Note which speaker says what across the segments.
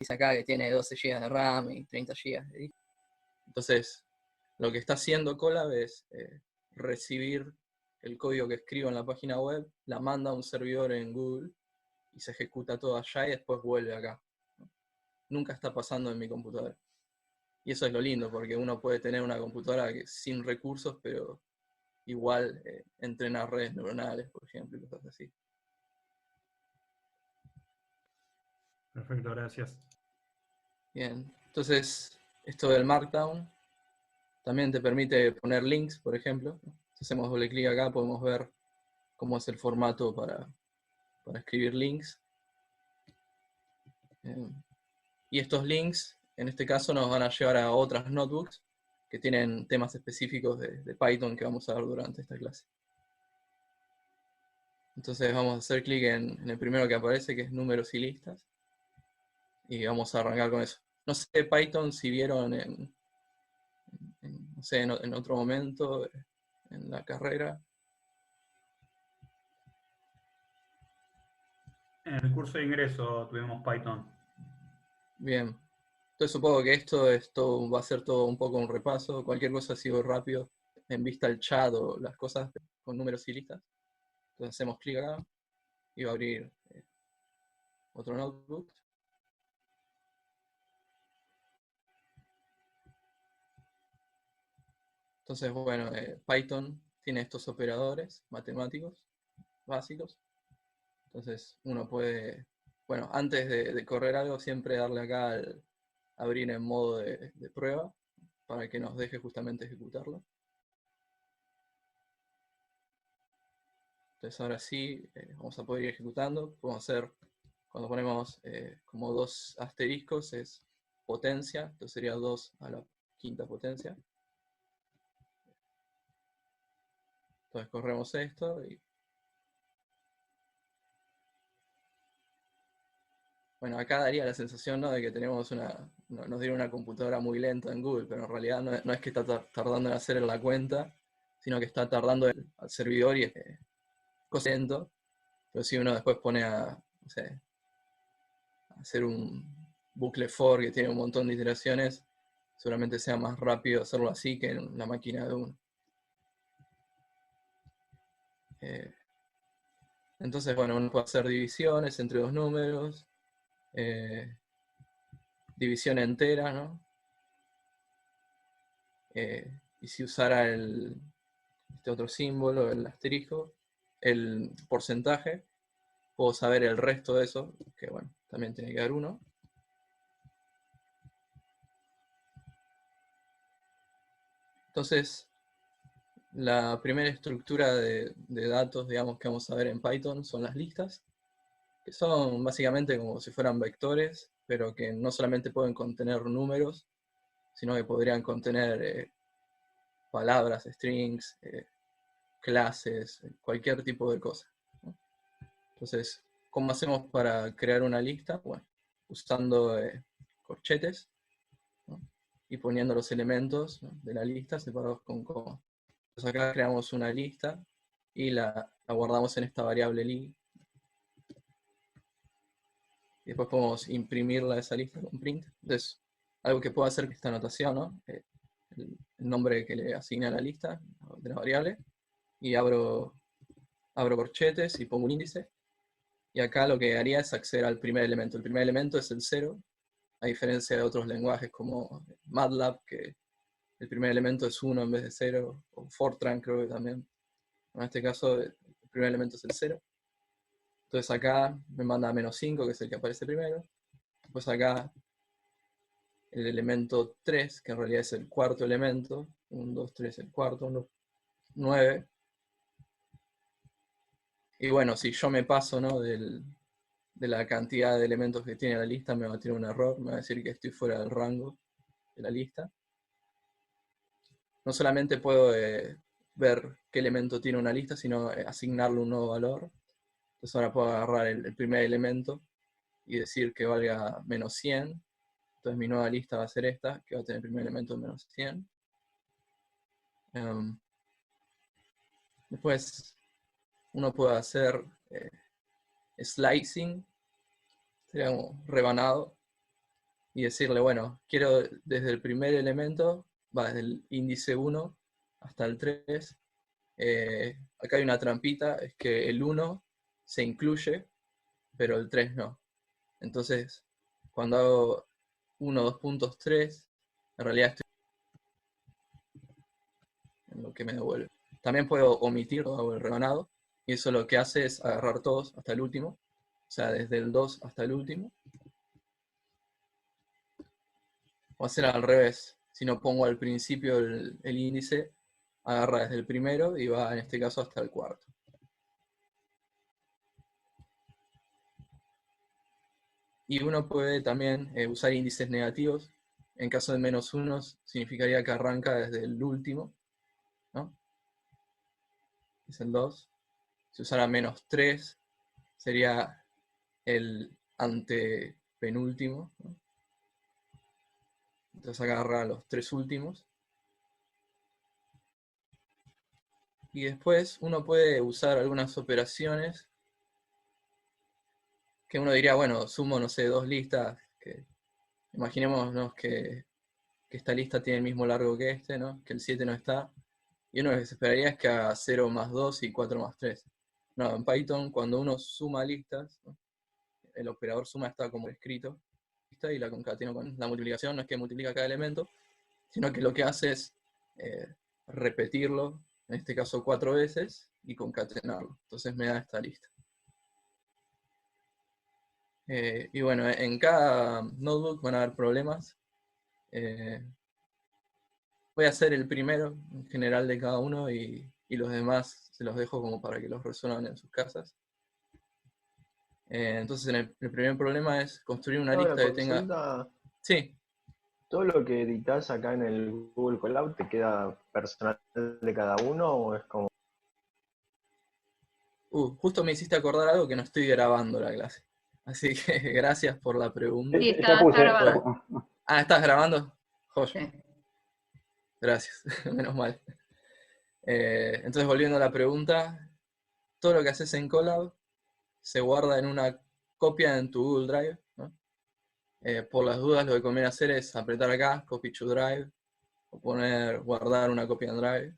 Speaker 1: dice acá que tiene 12 GB de RAM y 30 GB de disco. Entonces, lo que está haciendo Colab es recibir el código que escribo en la página web, la manda a un servidor en Google y se ejecuta todo allá y después vuelve acá. Nunca está pasando en mi computadora. Y eso es lo lindo, porque uno puede tener una computadora sin recursos, pero igual entrenar redes neuronales, por ejemplo, y cosas así.
Speaker 2: Perfecto, gracias.
Speaker 1: Bien, entonces esto del Markdown también te permite poner links, por ejemplo. Si hacemos doble clic acá podemos ver cómo es el formato para escribir links. Y estos links, en este caso, nos van a llevar a otras notebooks que tienen temas específicos de Python que vamos a ver durante esta clase. Entonces vamos a hacer clic en el primero que aparece, que es números y listas. Y vamos a arrancar con eso. No sé Python si vieron no sé, en otro momento en la carrera.
Speaker 2: En el curso de ingreso tuvimos Python.
Speaker 1: Bien. Entonces supongo que esto va a ser todo un poco un repaso. Cualquier cosa sigo rápido en vista al chat o las cosas con números y listas. Entonces hacemos clic acá y va a abrir otro notebook. Entonces, bueno, Python tiene estos operadores matemáticos básicos. Entonces uno puede, bueno, antes de correr algo, siempre darle acá al abrir en modo de prueba para que nos deje justamente ejecutarlo. Entonces ahora sí, vamos a poder ir ejecutando. Podemos hacer, cuando ponemos como 2 asteriscos, es potencia, entonces sería 2 a la quinta potencia. Entonces corremos esto y bueno, acá daría la sensación, ¿no?, de que tenemos nos dieron una computadora muy lenta en Google, pero en realidad no es que está tardando en hacer la cuenta, sino que está tardando al servidor y es lento. Pero si uno después pone no sé, a hacer un bucle for que tiene un montón de iteraciones, seguramente sea más rápido hacerlo así que en la máquina de uno. Entonces, bueno, uno puede hacer divisiones entre dos números, división entera, ¿no? Y si usara este otro símbolo, el asterisco, el porcentaje, puedo saber el resto de eso, que bueno, también tiene que dar 1. Entonces, la primera estructura de datos, digamos, que vamos a ver en Python son las listas, que son básicamente como si fueran vectores, pero que no solamente pueden contener números, sino que podrían contener palabras, strings, clases, cualquier tipo de cosa, ¿no? Entonces, ¿cómo hacemos para crear una lista? Bueno, usando corchetes, ¿no?, y poniendo los elementos, ¿no?, de la lista separados con coma. Entonces acá creamos una lista y la guardamos en esta variable li. Y después podemos imprimirla esa lista con print. Entonces, algo que puedo hacer con esta notación, ¿no?, el nombre que le asigna a la lista de la variable, y abro corchetes y pongo un índice. Y acá lo que haría es acceder al primer elemento. El primer elemento es el 0, a diferencia de otros lenguajes como MATLAB, que el primer elemento es 1 en vez de 0, o Fortran creo que también. En este caso, el primer elemento es el 0. Entonces acá me manda -5, que es el que aparece primero. Después acá el elemento 3, que en realidad es el cuarto elemento. 1, 2, 3, el cuarto, 1, 9. Y bueno, si yo me paso, ¿no?, de la cantidad de elementos que tiene la lista, me va a tirar un error, me va a decir que estoy fuera del rango de la lista. No solamente puedo ver qué elemento tiene una lista, sino asignarle un nuevo valor. Entonces ahora puedo agarrar el primer elemento y decir que valga -100. Entonces mi nueva lista va a ser esta, que va a tener el primer elemento de -100. Después uno puede hacer slicing, sería como rebanado. y decirle, bueno, quiero desde el primer elemento, desde el índice 1 hasta el 3, acá hay una trampita, es que el 1 se incluye, pero el 3 no. Entonces, cuando hago 1, 2.3, en realidad estoy en lo que me devuelve. También puedo omitir o el rebanado, y eso lo que hace es agarrar todos hasta el último, o sea, desde el 2 hasta el último. O hacer al revés, si no pongo al principio el índice, agarra desde el primero y va en este caso hasta el cuarto. Y uno puede también usar índices negativos. En caso de -1 significaría que arranca desde el último, ¿no? Es el 2. Si usara -3 sería el antepenúltimo, ¿no? Entonces agarra los 3 últimos. Y después uno puede usar algunas operaciones que uno diría, bueno, sumo, no sé, 2 listas, que imaginémonos que esta lista tiene el mismo largo que este, ¿no? Que el 7 no está. Y uno lo que se esperaría es que haga 0 más 2 y 4 más 3. No, en Python, cuando uno suma listas, ¿no? El operador suma está como escrito, y la concateno con la multiplicación. No es que multiplica cada elemento, sino que lo que hace es repetirlo, en este caso 4 veces, y concatenarlo. Entonces me da esta lista. Y bueno, en cada notebook van a haber problemas. Voy a hacer el primero en general de cada uno y los demás se los dejo como para que los resuelvan en sus casas. Entonces el primer problema es construir una
Speaker 3: Una
Speaker 1: lista que tenga...
Speaker 3: consulta,
Speaker 1: Sí,
Speaker 3: ¿todo lo que editas acá en el Google Colab te queda personal de cada uno o es como...
Speaker 1: justo me hiciste acordar algo que no estoy grabando la clase. Así que gracias por la pregunta.
Speaker 4: Sí,
Speaker 2: Ya
Speaker 4: está
Speaker 2: puse.
Speaker 4: grabado.
Speaker 1: ¿Estás grabando? Joya.
Speaker 4: Sí.
Speaker 1: Gracias, menos mal. Entonces, volviendo a la pregunta, todo lo que haces en Colab se guarda en una copia en tu Google Drive, ¿no? Por las dudas, lo que conviene hacer es apretar acá, Copy to Drive, o poner guardar una copia en Drive.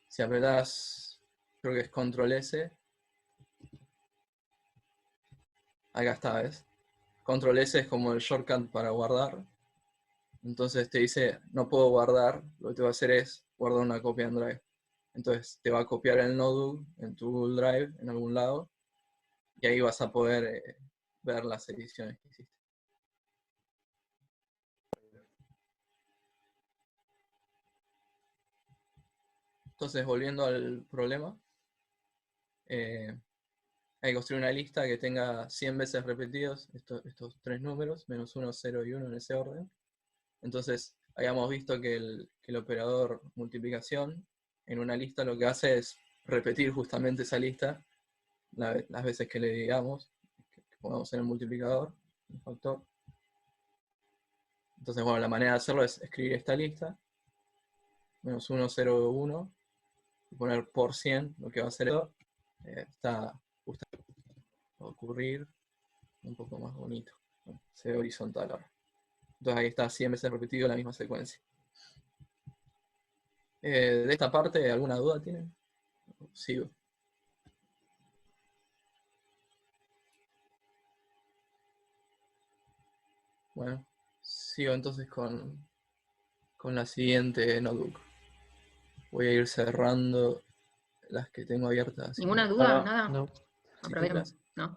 Speaker 1: Si apretás, creo que es Control S, acá está, ¿ves? Control S es como el shortcut para guardar. Entonces te dice, no puedo guardar, lo que te va a hacer es guardar una copia en Drive. Entonces te va a copiar el notebook en tu Google Drive, en algún lado, y ahí vas a poder ver las ediciones que hiciste. Entonces, volviendo al problema, hay que construir una lista que tenga 100 veces repetidos estos 3 números, -1, 0 y 1 en ese orden. Entonces, habíamos visto que el operador multiplicación en una lista lo que hace es repetir justamente esa lista las veces que le digamos, que pongamos en el multiplicador, el factor. Entonces, bueno, la manera de hacerlo es escribir esta lista, -1, 0, 1, y poner por 100, lo que va a hacer esto. Está justamente va a ocurrir un poco más bonito. Bueno, se ve horizontal ahora. Entonces ahí está 100 veces repetido la misma secuencia. De esta parte, ¿alguna duda tienen? Sigo. Bueno, sigo entonces con la siguiente notebook. Voy a ir cerrando las que tengo abiertas. Así
Speaker 4: ¿Ninguna
Speaker 1: que-
Speaker 4: duda?
Speaker 2: No,
Speaker 4: Nada.
Speaker 5: No.
Speaker 4: Aprobemos. No.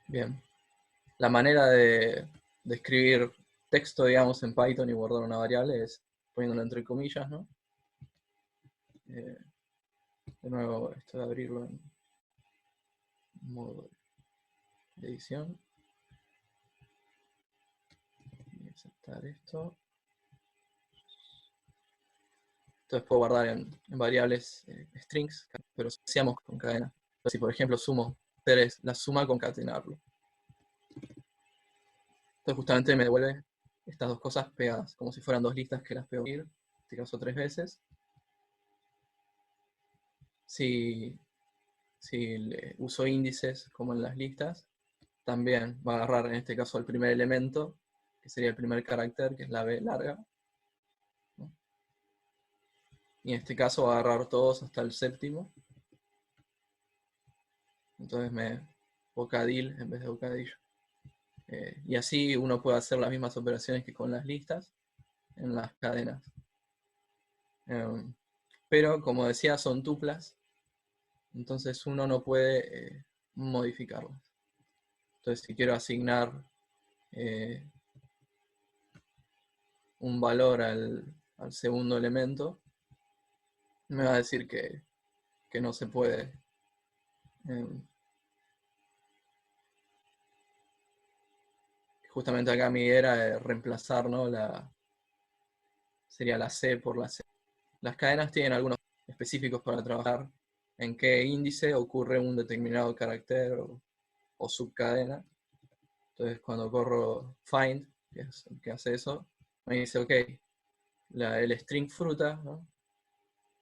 Speaker 1: Bien. La manera de escribir texto, digamos, en Python y guardar una variable es poniéndolo entre comillas, ¿no? De nuevo, esto de abrirlo en modo de edición. Voy a aceptar esto. Entonces puedo guardar en variables strings, pero hacíamos con cadena. Entonces, si por ejemplo sumo 3, la suma concatenarlo. Entonces justamente me devuelve estas dos cosas pegadas, como si fueran dos listas que las pego en este caso 3 veces. Si uso índices como en las listas, también va a agarrar en este caso el primer elemento, que sería el primer carácter, que es la B larga, ¿no? Y en este caso va a agarrar todos hasta el séptimo. Entonces bocadil en vez de bocadillo. Y así uno puede hacer las mismas operaciones que con las listas en las cadenas. Pero como decía, son tuplas, entonces uno no puede modificarlas. Entonces si quiero asignar un valor al segundo elemento, me va a decir que no se puede. Justamente acá mi idea era reemplazar, ¿no? Sería la C por la C. Las cadenas tienen algunos específicos para trabajar en qué índice ocurre un determinado carácter o subcadena. Entonces cuando corro find, que es el que hace eso, me dice, ok, el string fruta, ¿no?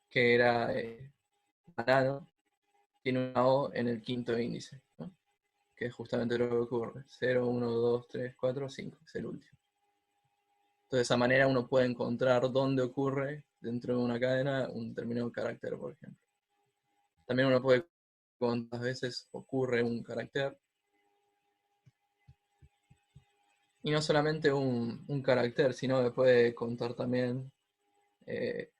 Speaker 1: Que era banano, tiene una O en el quinto índice, ¿no? Que es justamente lo que ocurre. 0, 1, 2, 3, 4, 5, es el último. Entonces de esa manera uno puede encontrar dónde ocurre dentro de una cadena un determinado carácter, por ejemplo. También uno puede cuántas veces ocurre un carácter. Y no solamente un carácter, sino que puede contar también, creo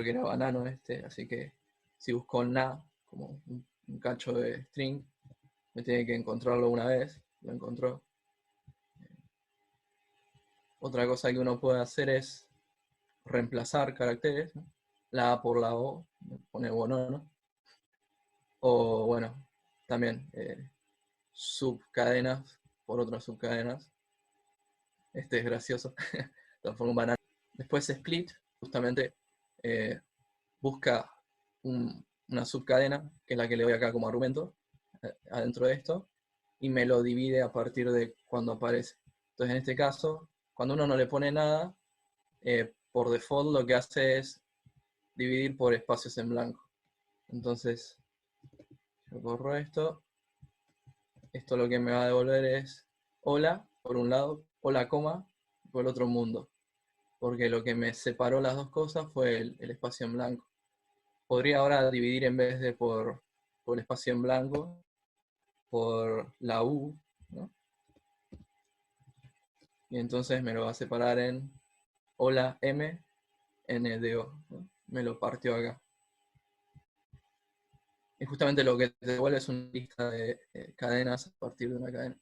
Speaker 1: que era banano así que si busco na como un cacho de string, me tiene que encontrarlo una vez, lo encontró. Otra cosa que uno puede hacer es reemplazar caracteres, ¿no? La A por la O, pone bonono. O bueno, también subcadenas por otras subcadenas. Este es gracioso. Transforma un banano. Después split, justamente busca una subcadena, que es la que le doy acá como argumento, adentro de esto, y me lo divide a partir de cuando aparece. Entonces en este caso, cuando uno no le pone nada, por default lo que hace es dividir por espacios en blanco. Entonces, yo borro esto. Esto lo que me va a devolver es hola, por un lado, hola, coma, por el otro mundo. Porque lo que me separó las dos cosas fue el espacio en blanco. Podría ahora dividir en vez de por espacio en blanco, por la U, ¿no? Y entonces me lo va a separar en hola M, N de O, ¿no? Me lo partió acá. Y justamente lo que te devuelve es una lista de cadenas a partir de una cadena.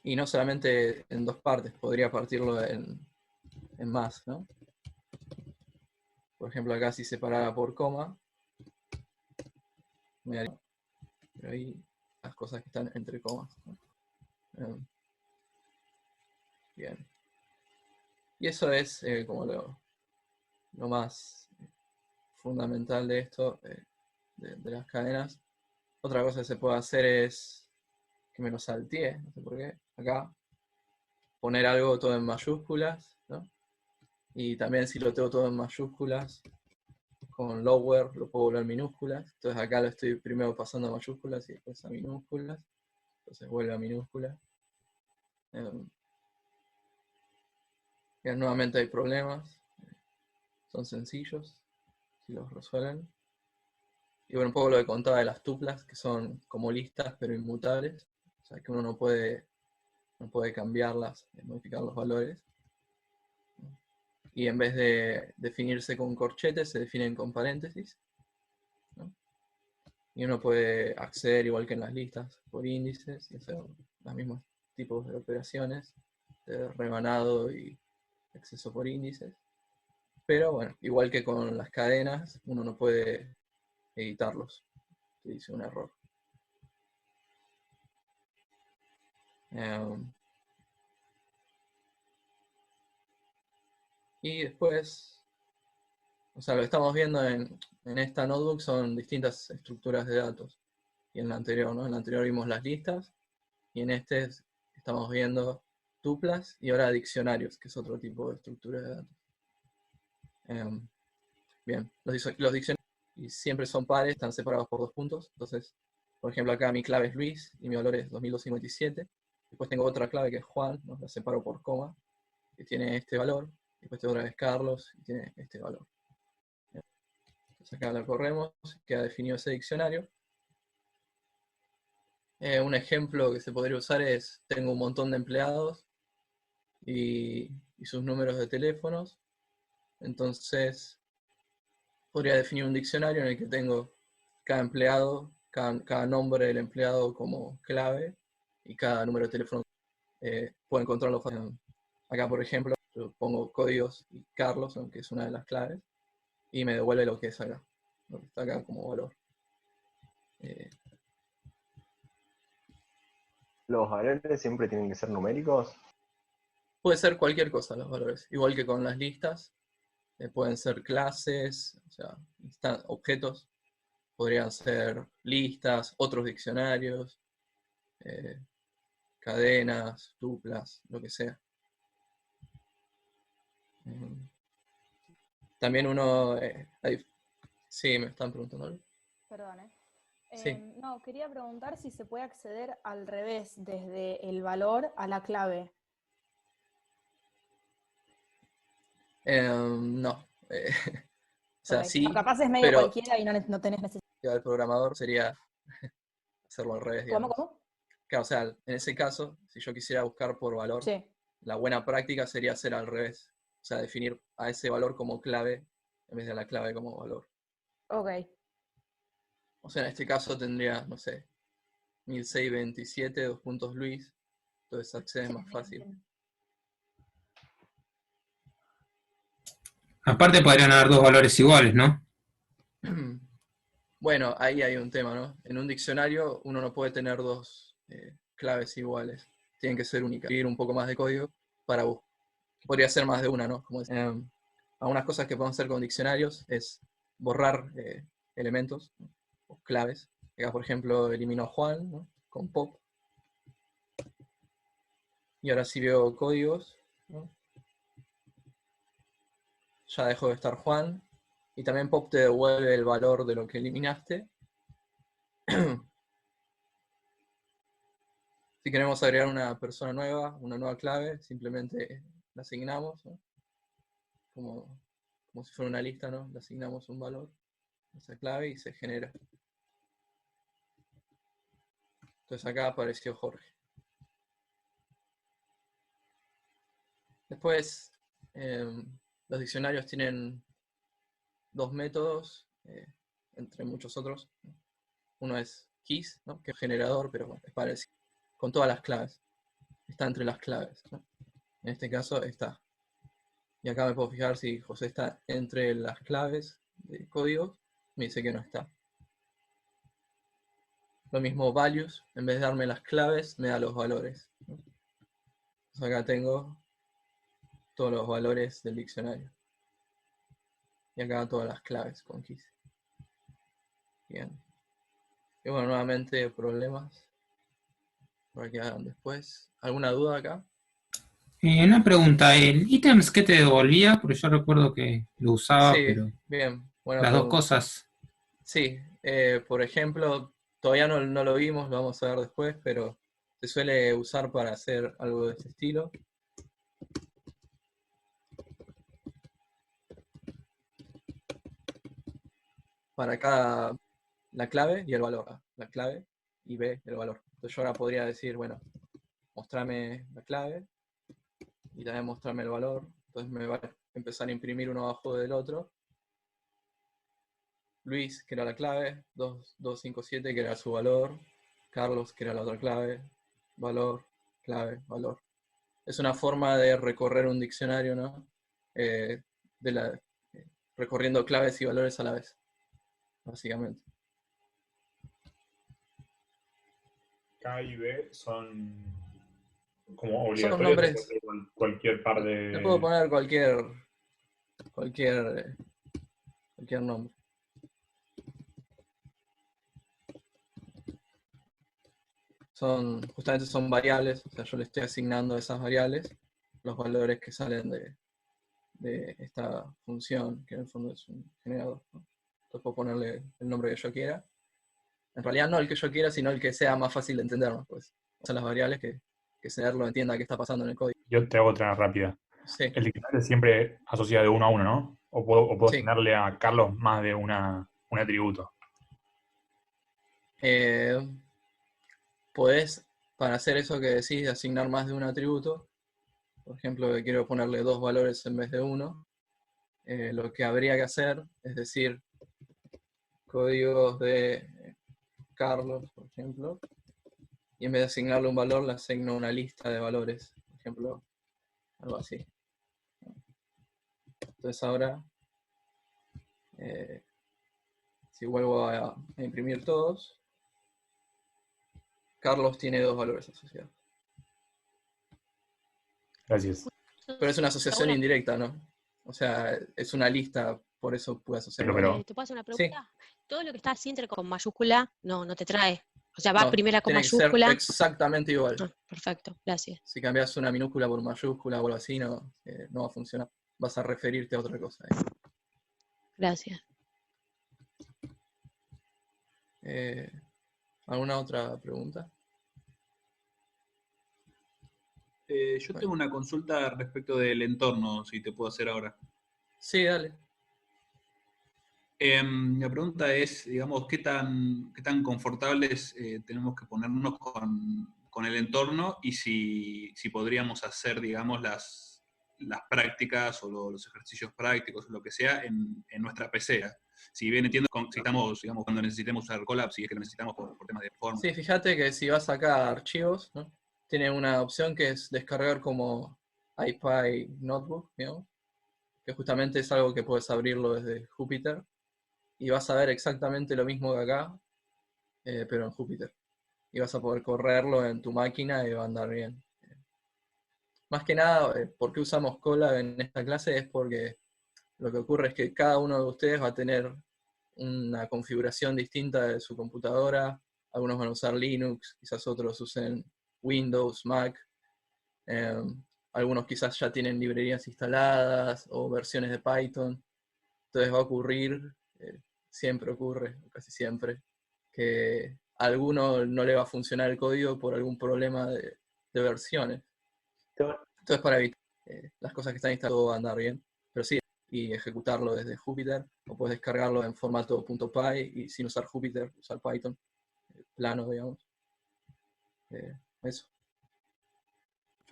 Speaker 1: Y no solamente en dos partes, podría partirlo en más, ¿no? Por ejemplo, acá si separara por coma, me daría, pero ahí las cosas que están entre comas, ¿no? Bien. Y eso es como lo más fundamental de esto, de las cadenas. Otra cosa que se puede hacer es que me lo salteé, no sé por qué, acá, poner algo todo en mayúsculas, ¿no? Y también si lo tengo todo en mayúsculas, con lower lo puedo volver a minúsculas. Entonces acá lo estoy primero pasando a mayúsculas y después a minúsculas. Entonces vuelve a minúsculas. Nuevamente hay problemas. Son sencillos, si los resuelven. Y bueno, un poco lo que contaba de las tuplas, que son como listas pero inmutables. O sea que uno no puede cambiarlas, modificar los valores. Y en vez de definirse con corchetes, se definen con paréntesis, ¿no? Y uno puede acceder, igual que en las listas, por índices y hacer los mismos tipos de operaciones de rebanado y acceso por índices. Pero bueno, igual que con las cadenas, uno no puede editarlos. Te dice un error. Y después, o sea, lo que estamos viendo en esta notebook son distintas estructuras de datos. y en el anterior, ¿no? En el anterior vimos las listas, y en este estamos viendo tuplas y ahora diccionarios, que es otro tipo de estructura de datos. Bien, los diccionarios siempre son pares, están separados por 2 puntos. Entonces, por ejemplo, acá mi clave es Luis y mi valor es 2257. Después tengo otra clave que es Juan, ¿no? La separo por coma, que tiene este valor. Después tengo otra vez Carlos y tiene este valor. Entonces acá la corremos, queda definido ese diccionario. Un ejemplo que se podría usar es, tengo un montón de empleados y sus números de teléfonos. Entonces, podría definir un diccionario en el que tengo cada empleado, cada nombre del empleado como clave y cada número de teléfono puedo encontrarlo fácilmente. Acá, por ejemplo, yo pongo códigos y Carlos, que es una de las claves, y me devuelve lo que es acá, lo que está acá como valor.
Speaker 3: ¿Los valores siempre tienen que ser numéricos?
Speaker 1: Puede ser cualquier cosa los valores, igual que con las listas, pueden ser clases, o sea, objetos, podrían ser listas, otros diccionarios, cadenas, tuplas, lo que sea. También uno... sí, me están preguntando algo.
Speaker 5: Perdón,
Speaker 1: Sí.
Speaker 5: no, quería preguntar si se puede acceder al revés, desde el valor a la clave.
Speaker 1: No. O sea,
Speaker 5: Ok.
Speaker 1: sí,
Speaker 5: O capaz es medio
Speaker 1: pero
Speaker 5: cualquiera y no tenés necesidad.
Speaker 1: el programador sería hacerlo al revés,
Speaker 5: ¿Cómo,
Speaker 1: digamos.
Speaker 5: cómo?
Speaker 1: Claro, o sea, en ese caso, si yo quisiera buscar por valor,
Speaker 5: Sí.
Speaker 1: la buena práctica sería hacer al revés. O sea, definir a ese valor como clave en vez de a la clave como valor.
Speaker 5: Ok.
Speaker 1: O sea, en este caso tendría, no sé, 1627, 2 puntos Luis. Entonces accedes más fácil.
Speaker 6: Aparte podrían haber 2 valores iguales, ¿no?
Speaker 1: Bueno, ahí hay un tema, ¿no? En un diccionario uno no puede tener 2 claves iguales. Tienen que ser únicas. Escribir un poco más de código para buscar. Podría ser más de una, ¿no? Como algunas cosas que podemos hacer con diccionarios es borrar elementos, ¿no? O claves. Acá, por ejemplo, elimino a Juan, ¿no? Con pop. Y ahora si veo códigos, ¿no? Ya dejó de estar Juan. Y también pop te devuelve el valor de lo que eliminaste. Si queremos agregar una persona nueva, una nueva clave, simplemente la asignamos, ¿no? Como si fuera una lista, ¿no? Le asignamos un valor a esa clave y se genera. Entonces acá apareció Jorge. Después, los diccionarios tienen 2 métodos, entre muchos otros. Uno es keys, ¿no? Que es generador, pero bueno, es parecido, con todas las claves. Está entre las claves, ¿no? En este caso está. Y acá me puedo fijar si José está entre las claves de código. Me dice que no está. Lo mismo values, en vez de darme las claves, me da los valores, ¿no? Entonces acá tengo todos los valores del diccionario. Y acá todas las claves con keys. Bien. Y bueno, nuevamente problemas. Para que hagan después. ¿Alguna duda acá?
Speaker 6: Una pregunta, ¿el ítems qué te devolvía? Porque yo recuerdo que lo usaba,
Speaker 1: Sí,
Speaker 6: pero
Speaker 1: bien, buena
Speaker 6: las 2
Speaker 1: pregunta.
Speaker 6: cosas.
Speaker 1: Sí, por ejemplo, todavía no lo vimos, lo vamos a ver después, pero se suele usar para hacer algo de este estilo. Para cada la clave y el valor. La clave y B, el valor. Entonces yo ahora podría decir, bueno, mostrame la clave y también mostrarme el valor. Entonces me va a empezar a imprimir uno abajo del otro. Luis, que era la clave, 2257, que era su valor, Carlos, que era la otra clave, valor, clave, valor. Es una forma de recorrer un diccionario, ¿no? Recorriendo claves y valores a la vez, básicamente.
Speaker 7: K y B son como
Speaker 1: Son
Speaker 7: obligatorios o
Speaker 1: nombres.
Speaker 7: puede ser cualquier par
Speaker 1: Le puedo
Speaker 7: de.
Speaker 1: poner cualquier nombre. justamente son variables, o sea, yo le estoy asignando a esas variables los valores que salen de esta función, que en el fondo es un generador, ¿no? Entonces puedo ponerle el nombre que yo quiera. En realidad no el que yo quiera, sino el que sea más fácil de entender, ¿no? Pues son las variables que Seer lo entienda qué está pasando en el código.
Speaker 7: Yo te hago otra rápida.
Speaker 1: Sí,
Speaker 7: El diccionario siempre asocia de uno a uno, ¿no? O puedo
Speaker 1: sí.
Speaker 7: asignarle a Carlos más de un atributo.
Speaker 1: Podés, para hacer eso que decís de asignar más de un atributo, por ejemplo, que quiero ponerle 2 valores en vez de 1, lo que habría que hacer es decir, códigos de Carlos, por ejemplo, y en vez de asignarle un valor, le asigno una lista de valores, por ejemplo, algo así. Entonces ahora, si vuelvo a imprimir todos, Carlos tiene 2 valores asociados.
Speaker 7: Gracias.
Speaker 1: Pero es una asociación indirecta, ¿no? O sea, es una lista, por eso puedo asociar.
Speaker 7: Pero-
Speaker 4: ¿Te puedo hacer una
Speaker 1: Sí.
Speaker 4: pregunta? Todo lo que está así entre con mayúscula, no te trae. O sea, va
Speaker 1: No,
Speaker 4: primera con
Speaker 1: tiene que ser
Speaker 4: mayúscula.
Speaker 1: exactamente igual.
Speaker 4: Ah, perfecto, gracias.
Speaker 1: Si cambias una minúscula por mayúscula o algo así, no va a funcionar. Vas a referirte a otra cosa.
Speaker 4: Gracias.
Speaker 1: ¿Alguna otra pregunta?
Speaker 8: Yo tengo una consulta respecto del entorno, si te puedo hacer ahora.
Speaker 1: Sí, dale.
Speaker 8: La pregunta es, digamos, ¿qué tan confortables tenemos que ponernos con el entorno y si podríamos hacer, digamos, las prácticas o los ejercicios prácticos o lo que sea en nuestra PC? Si bien entiendo, si estamos, digamos, cuando necesitemos usar Colab, si es que lo necesitamos por temas de forma.
Speaker 1: Sí, fíjate que si vas acá a archivos, ¿no? Tiene una opción que es descargar como IPy Notebook, digamos, que justamente es algo que puedes abrirlo desde Jupyter y vas a ver exactamente lo mismo que acá, pero en Jupyter. Y vas a poder correrlo en tu máquina y va a andar bien. Más que nada, ¿por qué usamos Colab en esta clase? Es porque lo que ocurre es que cada uno de ustedes va a tener una configuración distinta de su computadora. Algunos van a usar Linux, quizás otros usen Windows, Mac. Algunos quizás ya tienen librerías instaladas o versiones de Python. Entonces va a ocurrir, siempre ocurre, casi siempre, que a alguno no le va a funcionar el código por algún problema de versiones. Entonces para evitar las cosas que están instaladas todo va a andar bien. Pero sí, y ejecutarlo desde Jupyter, o puedes descargarlo en formato .py y sin usar Jupyter, usar Python, plano, digamos. Eso.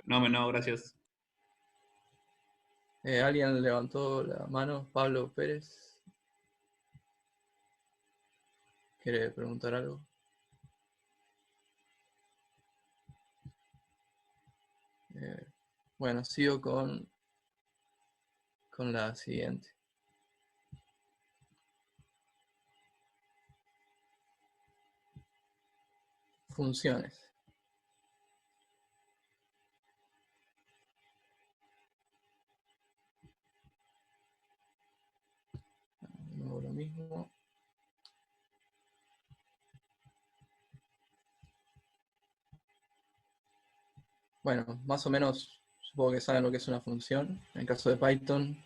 Speaker 8: No, gracias.
Speaker 1: ¿Alguien levantó la mano? Pablo Pérez. ¿Quiere preguntar algo? Bueno, sigo con la siguiente. Funciones. De nuevo lo mismo. Bueno, más o menos supongo que saben lo que es una función. En el caso de Python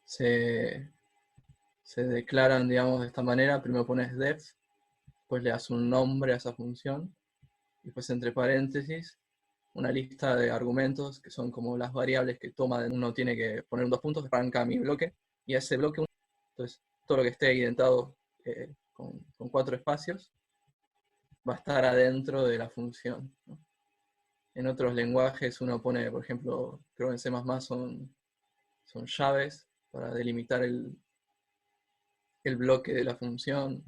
Speaker 1: se declaran, digamos, de esta manera. Primero pones def, después le das un nombre a esa función, y después entre paréntesis una lista de argumentos que son como las variables que toma. Uno tiene que poner un 2 puntos, arranca mi bloque, y a ese bloque, entonces todo lo que esté identado con 4 espacios va a estar adentro de la función, ¿no? En otros lenguajes uno pone, por ejemplo, creo que en C++ son llaves para delimitar el bloque de la función,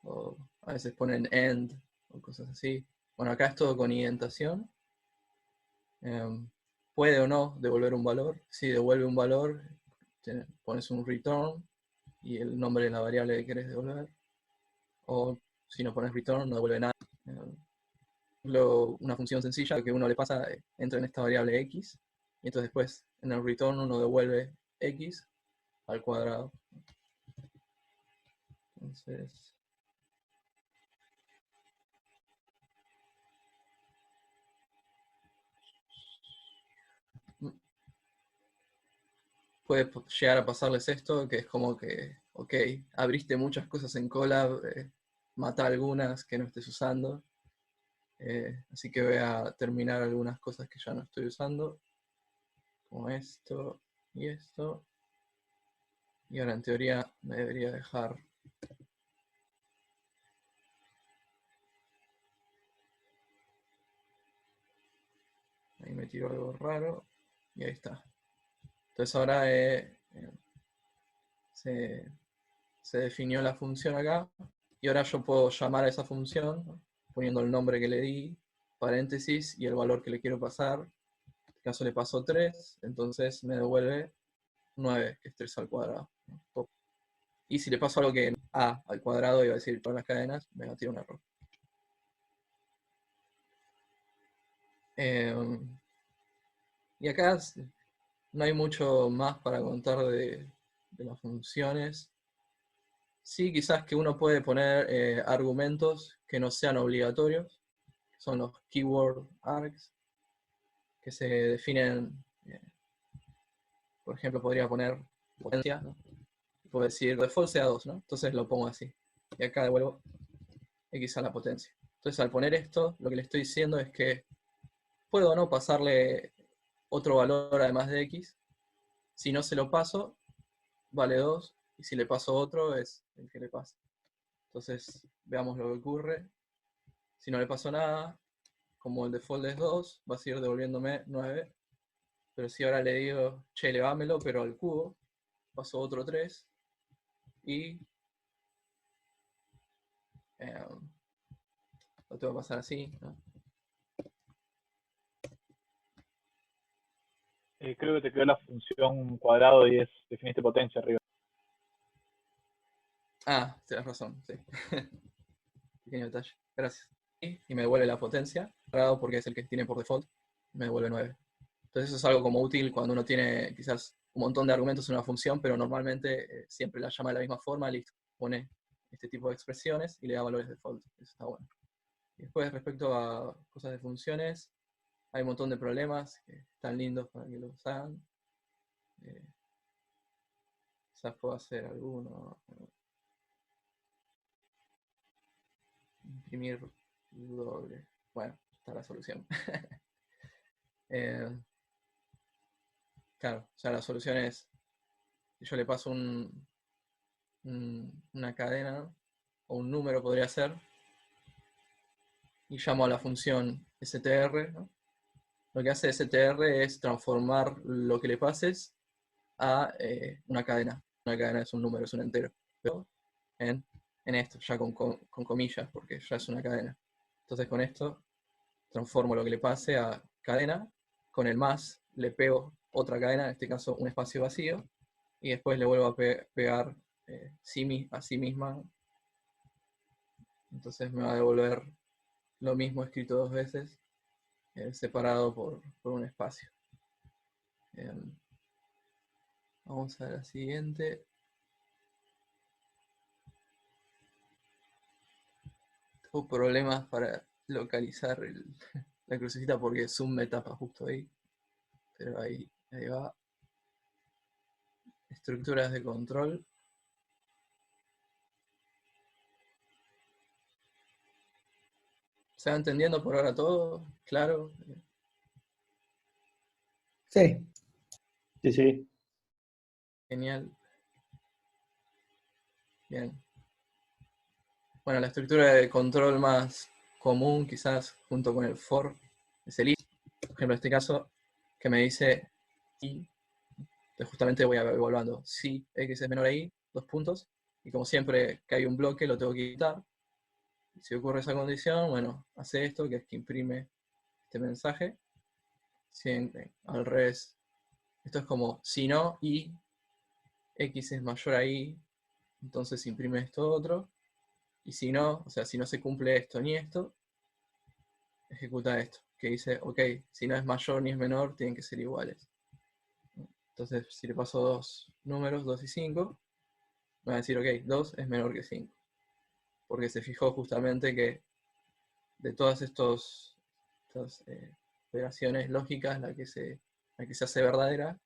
Speaker 1: o a veces ponen end o cosas así. Bueno, acá es todo con indentación. Puede o no devolver un valor. Si devuelve un valor, pones un return y el nombre de la variable que querés devolver. O si no pones return, no devuelve nada. Una función sencilla que uno le pasa, entra en esta variable x, y entonces después en el return uno devuelve x al cuadrado. Entonces, puede llegar a pasarles esto, que es como que, ok, abriste muchas cosas en Colab, mata algunas que no estés usando. Así que voy a terminar algunas cosas que ya no estoy usando, como esto y esto. Y ahora en teoría me debería dejar ahí me tiró algo raro y ahí está. Entonces ahora se definió la función acá y ahora yo puedo llamar a esa función, ¿no?, poniendo el nombre que le di, paréntesis y el valor que le quiero pasar. En este caso le paso 3, entonces me devuelve 9, que es 3 al cuadrado, ¿no? Y si le paso algo que a al cuadrado iba a decir todas las cadenas, me va a tirar un error. Y acá no hay mucho más para contar de las funciones. Sí, quizás que uno puede poner argumentos que no sean obligatorios, que son los keyword args, que se definen, por ejemplo, podría poner potencia, ¿no? Puedo decir default sea 2, ¿no? Entonces lo pongo así. Y acá devuelvo x a la potencia. Entonces al poner esto, lo que le estoy diciendo es que puedo o no pasarle otro valor además de x. Si no se lo paso, vale 2. Y si le paso otro, es el que le pasa. Entonces, veamos lo que ocurre. Si no le paso nada, como el default es 2, va a seguir devolviéndome 9. Pero si ahora le digo, che, elevámelo, pero al cubo, paso otro 3. Y lo tengo que pasar así, ¿no?
Speaker 9: Creo que te quedó la función cuadrado y definiste potencia arriba.
Speaker 1: Ah, tienes razón, sí. Pequeño detalle, gracias. Y me devuelve la potencia, porque es el que tiene por default, me devuelve 9. Entonces eso es algo como útil cuando uno tiene quizás un montón de argumentos en una función, pero normalmente siempre la llama de la misma forma, listo, pone este tipo de expresiones y le da valores default. Eso está bueno. Y después, respecto a cosas de funciones, hay un montón de problemas que están lindos para que los hagan. Quizás puedo hacer alguno. Imprimir doble. Bueno, está la solución. Claro, o sea, la solución es, yo le paso una cadena, ¿no?, o un número podría ser, y llamo a la función str, ¿no? Lo que hace str es transformar lo que le pases a una cadena. Una cadena es un número, es un entero. Pero en esto, ya con comillas, porque ya es una cadena. Entonces con esto transformo lo que le pase a cadena, con el más le pego otra cadena, en este caso un espacio vacío, y después le vuelvo a pegar a sí misma. Entonces me va a devolver lo mismo escrito 2 veces, separado por un espacio. Vamos a la siguiente. Tengo problemas para localizar la crucecita porque Zoom me tapa justo ahí. Pero ahí va. Estructuras de control. ¿Se va entendiendo por ahora todo? ¿Claro?
Speaker 10: Sí.
Speaker 3: Sí, sí.
Speaker 1: Genial. Bien. Bueno, la estructura de control más común, quizás junto con el for, es el if. Por ejemplo, en este caso, que me dice y, entonces justamente voy evaluando si x es menor a y, 2 puntos, y como siempre que hay un bloque lo tengo que quitar. Si ocurre esa condición, bueno, hace esto, que es que imprime este mensaje. Siempre, al revés, esto es como si no y x es mayor a y, entonces imprime esto otro. Y si no, o sea, si no se cumple esto ni esto, ejecuta esto, que dice, ok, si no es mayor ni es menor, tienen que ser iguales. Entonces, si le paso 2 números, 2 y 5, me va a decir, ok, 2 es menor que 5. Porque se fijó justamente que de todas estas operaciones lógicas, la que se hace verdadera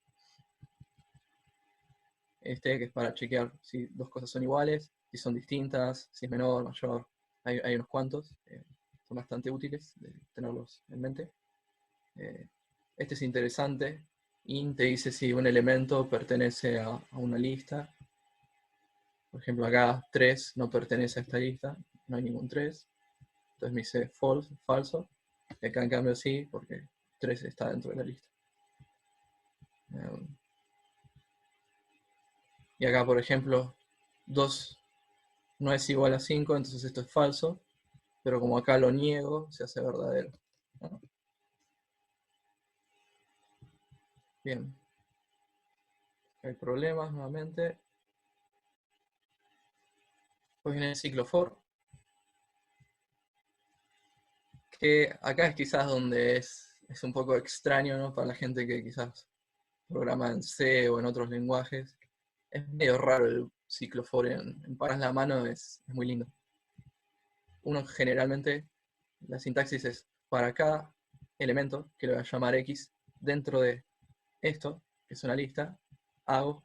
Speaker 1: que es para chequear si dos cosas son iguales, si son distintas, si es menor, mayor. Hay unos cuantos, son bastante útiles de tenerlos en mente. Este es interesante, int te dice si un elemento pertenece a una lista. Por ejemplo, acá 3 no pertenece a esta lista, no hay ningún 3. Entonces me dice false, falso. Y acá en cambio sí, porque 3 está dentro de la lista. Y acá, por ejemplo, 2 no es igual a 5, entonces esto es falso. Pero como acá lo niego, se hace verdadero, ¿no? Bien. Hay problemas nuevamente. Pues viene el ciclo for. Que acá es quizás donde es un poco extraño, ¿no? Para la gente que quizás programa en C o en otros lenguajes. Es medio raro el ciclo for en paras la mano, es muy lindo. Uno generalmente, la sintaxis es para cada elemento, que lo voy a llamar X, dentro de esto, que es una lista, hago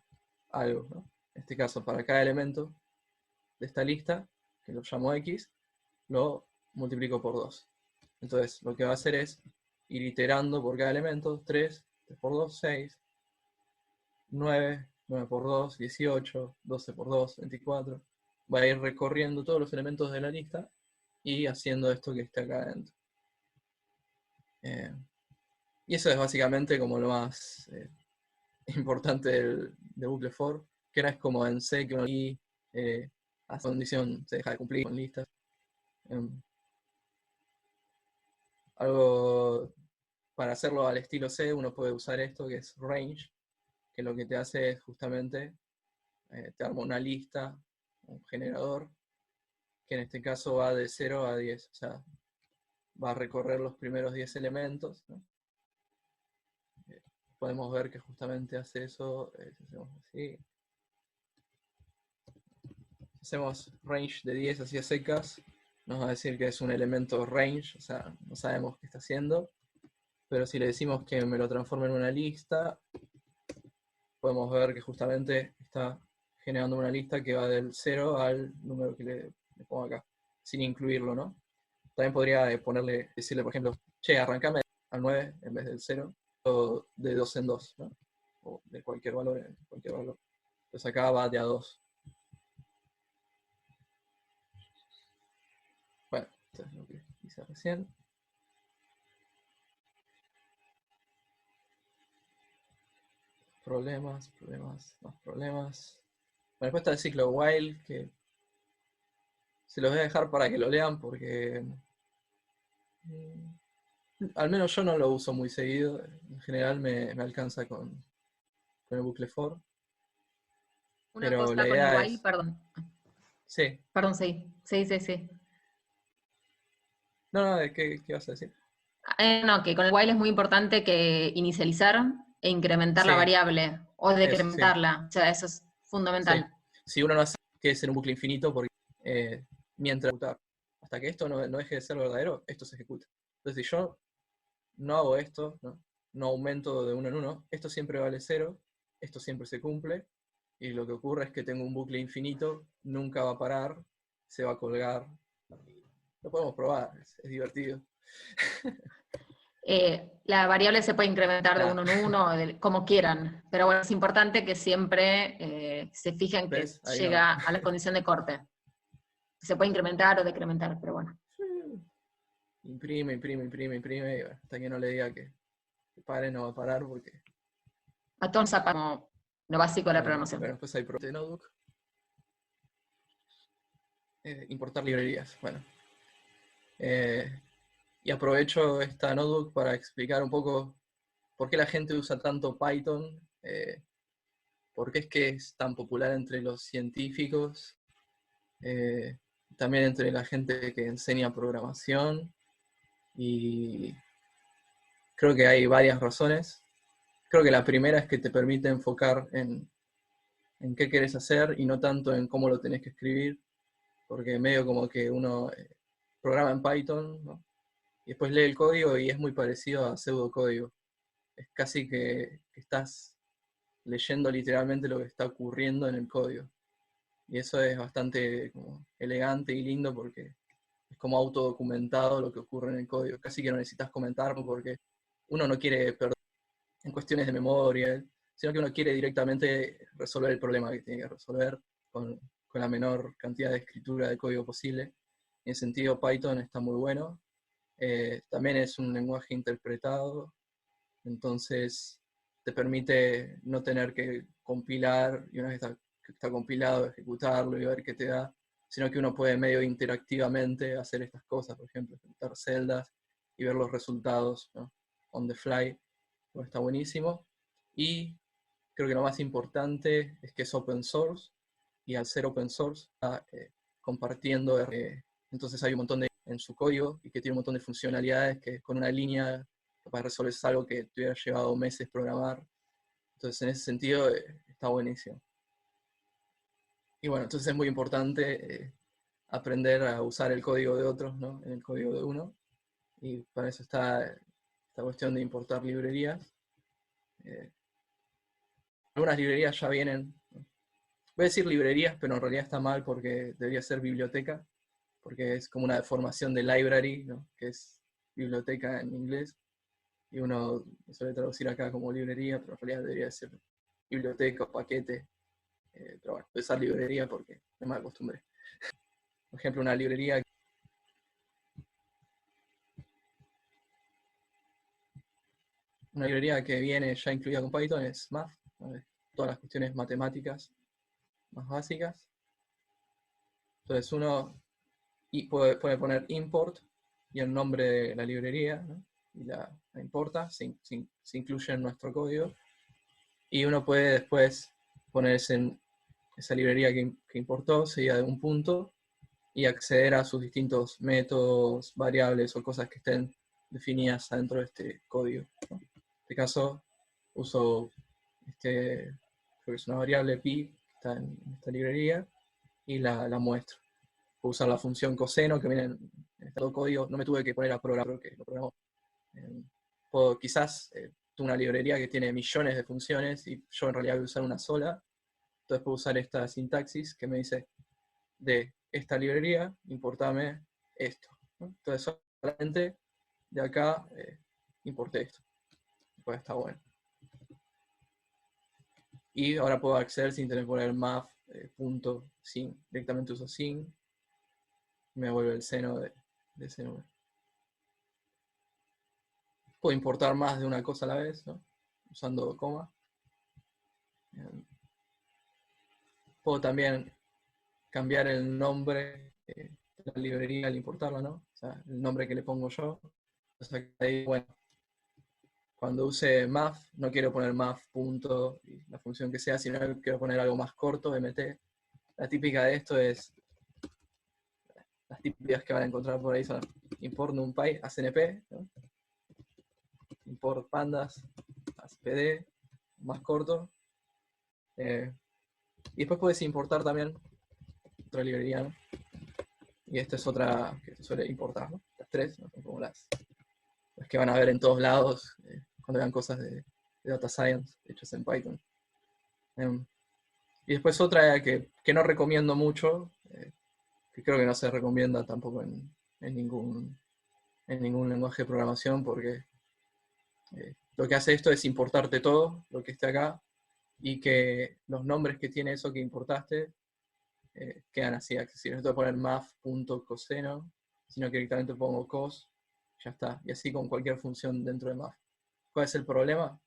Speaker 1: algo, ¿no? En este caso, para cada elemento de esta lista, que lo llamo X, lo multiplico por 2. Entonces, lo que va a hacer es ir iterando por cada elemento, 3, 3 por 2, 6, 9, 9 por 2, 18, 12 por 2, 24. Va a ir recorriendo todos los elementos de la lista y haciendo esto que está acá adentro. Y eso es básicamente como lo más importante de bucle for, que no es como en C, que uno a condición se deja de cumplir con listas. Algo para hacerlo al estilo C, uno puede usar esto que es range, que lo que te hace es justamente, te arma una lista, un generador, que en este caso va de 0 a 10, o sea, va a recorrer los primeros 10 elementos, ¿no? Podemos ver que justamente hace eso, si hacemos así. Hacemos range de 10 hacia secas, nos va a decir que es un elemento range, o sea, no sabemos qué está haciendo, pero si le decimos que me lo transforme en una lista, podemos ver que justamente está generando una lista que va del 0 al número que le pongo acá, sin incluirlo, ¿no? También podría decirle, por ejemplo, che, arrancame al 9 en vez del 0, o de 2 en 2, ¿no? O de cualquier valor en cualquier valor. Entonces acá va de a 2. Bueno, esto es lo que hice recién. Problemas, más problemas. Bueno, después está el ciclo while, que se los voy a dejar para que lo lean porque al menos yo no lo uso muy seguido. En general me alcanza con el bucle for.
Speaker 10: Una
Speaker 1: Pero
Speaker 10: cosa
Speaker 1: la
Speaker 10: con el
Speaker 1: idea
Speaker 10: while,
Speaker 1: es...
Speaker 10: perdón.
Speaker 1: Sí.
Speaker 10: Perdón, sí. Sí.
Speaker 1: No, ¿qué vas a decir?
Speaker 10: No, que con el while es muy importante que inicializar e incrementar la
Speaker 1: Sí.
Speaker 10: variable, o
Speaker 1: Eso,
Speaker 10: decrementarla. O sea, eso es fundamental.
Speaker 1: Sí. Si uno no hace que es en un bucle infinito, porque mientras ejecutar, hasta que esto no deje de ser verdadero, esto se ejecuta. Entonces, si yo no hago esto, no aumento de 1 en 1, esto siempre vale 0, esto siempre se cumple, y lo que ocurre es que tengo un bucle infinito, nunca va a parar, se va a colgar. Lo podemos probar, es divertido.
Speaker 10: La variable se puede incrementar de 1 en 1, como quieran, pero bueno, es importante que siempre se fijen que llega a la condición de corte. Se puede incrementar o decrementar, pero bueno.
Speaker 1: Imprime, y hasta que no le diga que pare, no va a parar porque...
Speaker 10: A todos como lo básico de la programación.
Speaker 1: Bueno, después hay de notebook. Importar librerías, bueno. Y aprovecho esta notebook para explicar un poco por qué la gente usa tanto Python, por qué es que es tan popular entre los científicos, también entre la gente que enseña programación, y creo que hay varias razones. Creo que la primera es que te permite enfocar en qué querés hacer y no tanto en cómo lo tenés que escribir, porque medio como que uno programa en Python, ¿no? Y después lee el código y es muy parecido a pseudocódigo. Es casi que estás leyendo literalmente lo que está ocurriendo en el código. Y eso es bastante como elegante y lindo porque es como autodocumentado lo que ocurre en el código. Casi que no necesitas comentarlo porque uno no quiere perder en cuestiones de memoria, sino que uno quiere directamente resolver el problema que tiene que resolver con la menor cantidad de escritura de código posible. En ese sentido, Python está muy bueno. También es un lenguaje interpretado, entonces te permite no tener que compilar, y una vez que está compilado, ejecutarlo y ver qué te da, sino que uno puede medio interactivamente hacer estas cosas, por ejemplo, ejecutar celdas y ver los resultados, ¿no? On the fly. Bueno, está buenísimo. Y creo que lo más importante es que es open source, y al ser open source está compartiendo, entonces hay un montón de en su código y que tiene un montón de funcionalidades que con una línea capaz de resolver algo que te hubiera llevado meses programar. Entonces en ese sentido está buenísimo. Y bueno, entonces es muy importante aprender a usar el código de otros, ¿no? En el código de uno. Y para eso está esta cuestión de importar librerías. Algunas librerías ya vienen, voy a decir librerías, pero en realidad está mal porque debería ser biblioteca, porque es como una deformación de library, ¿no? Que es biblioteca en inglés, y uno suele traducir acá como librería, pero en realidad debería ser biblioteca o paquete. Pero bueno, voy a usar librería porque me mal acostumbré. Por ejemplo, una librería que viene ya incluida con Python es Math, ¿no? Todas las cuestiones matemáticas más básicas. Entonces uno puede poner import y el nombre de la librería, ¿no? Y la importa, se incluye en nuestro código. Y uno puede después poner esa librería que importó, seguida de un punto, y acceder a sus distintos métodos, variables o cosas que estén definidas adentro de este código, ¿no? En este caso uso, creo que es una variable pi que está en esta librería, y la muestro. Puedo usar la función coseno que viene en este código, no me tuve que poner a programar, que lo programó. Quizás tengo una librería que tiene millones de funciones y yo en realidad voy a usar una sola, entonces puedo usar esta sintaxis que me dice de esta librería, importame esto, ¿no? Entonces solamente de acá importé esto, pues está bueno. Y ahora puedo acceder sin tener que poner math.sin, directamente uso sin, me vuelve el seno de ese número. Puedo importar más de una cosa a la vez, ¿no? Usando coma. Puedo también cambiar el nombre de la librería al importarla, ¿no? O sea, el nombre que le pongo yo. O sea, que ahí, bueno, cuando use math, no quiero poner math punto y la función que sea, sino que quiero poner algo más corto, mt. La típica de esto es, las típicas que van a encontrar por ahí son import numpy asnp, ¿no? Import pandas aspd, más corto. Y después puedes importar también otra librería, ¿no? Y esta es otra que se suele importar, ¿no? Las tres, ¿no? Son como las que van a ver en todos lados cuando vean cosas de data science hechas en Python. Y después otra que no recomiendo mucho, que creo que no se recomienda tampoco en ningún lenguaje de programación, porque lo que hace esto es importarte todo lo que esté acá, y que los nombres que tiene eso que importaste quedan así accesibles. No tengo que poner math.coseno, sino que directamente pongo cos, ya está. Y así con cualquier función dentro de math. ¿Cuál es el problema?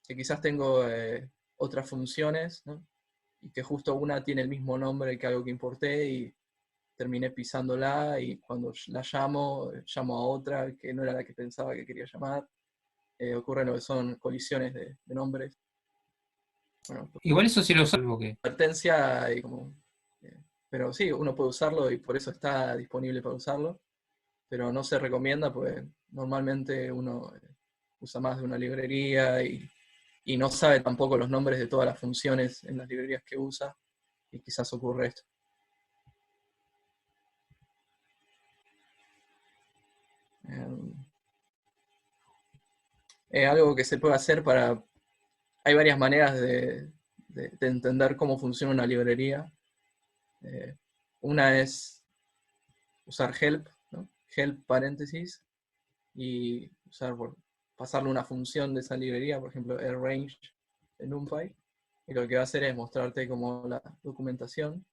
Speaker 1: Que quizás tengo otras funciones, ¿no? Y que justo una tiene el mismo nombre que algo que importé y terminé pisándola, y cuando la llamo a otra que no era la que pensaba que quería llamar. Ocurren lo que son colisiones de nombres. Bueno,
Speaker 6: Igual eso sí lo uso, algo que...
Speaker 1: advertencia y como... pero sí, uno puede usarlo y por eso está disponible para usarlo, pero no se recomienda, pues normalmente uno usa más de una librería y no sabe tampoco los nombres de todas las funciones en las librerías que usa, y quizás ocurre esto. Algo que se puede hacer para hay varias maneras de entender cómo funciona una librería. Una es usar help, ¿no? Help paréntesis, y pasarle una función de esa librería, por ejemplo, arrange en NumPy, y lo que va a hacer es mostrarte como la documentación.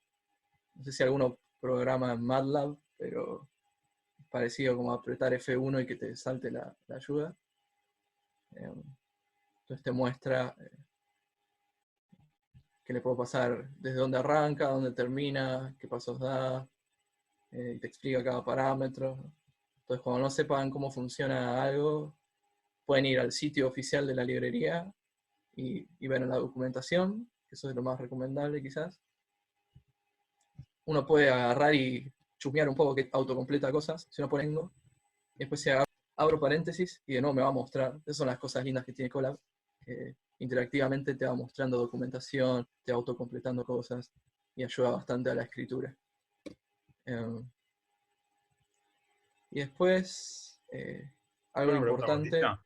Speaker 1: No sé si alguno programa en MATLAB, pero es parecido como apretar F1 y que te salte la ayuda. Entonces te muestra qué le puedo pasar, desde dónde arranca, dónde termina, qué pasos da, y te explica cada parámetro. Entonces, cuando no sepan cómo funciona algo, pueden ir al sitio oficial de la librería y ver en la documentación, que eso es lo más recomendable quizás. Uno puede agarrar y chusmear un poco que autocompleta cosas, si uno pone Engo, y después si abro paréntesis y de nuevo me va a mostrar. Esas son las cosas lindas que tiene Colab, que interactivamente te va mostrando documentación, te va autocompletando cosas, y ayuda bastante a la escritura. Y después, algo
Speaker 7: Una pregunta
Speaker 1: importante.
Speaker 7: cortita.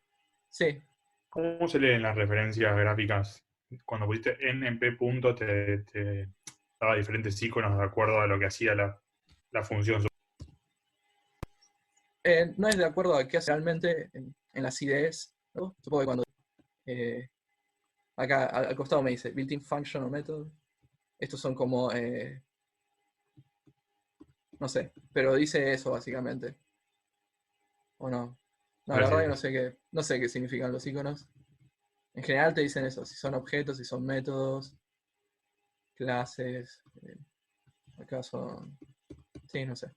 Speaker 1: Sí.
Speaker 7: ¿Cómo se leen las referencias gráficas? Cuando pusiste NP punto te daba diferentes iconos de acuerdo a lo que hacía la función.
Speaker 1: No es de acuerdo a qué hace realmente en las IDEs, ¿no? Supongo que cuando acá al costado me dice built-in function o method. Estos son como no sé, pero dice eso básicamente. ¿O no? No, la verdad que no sé qué significan los iconos. En general te dicen eso, si son objetos, si son métodos, clases. Acá son... Sí, no sé.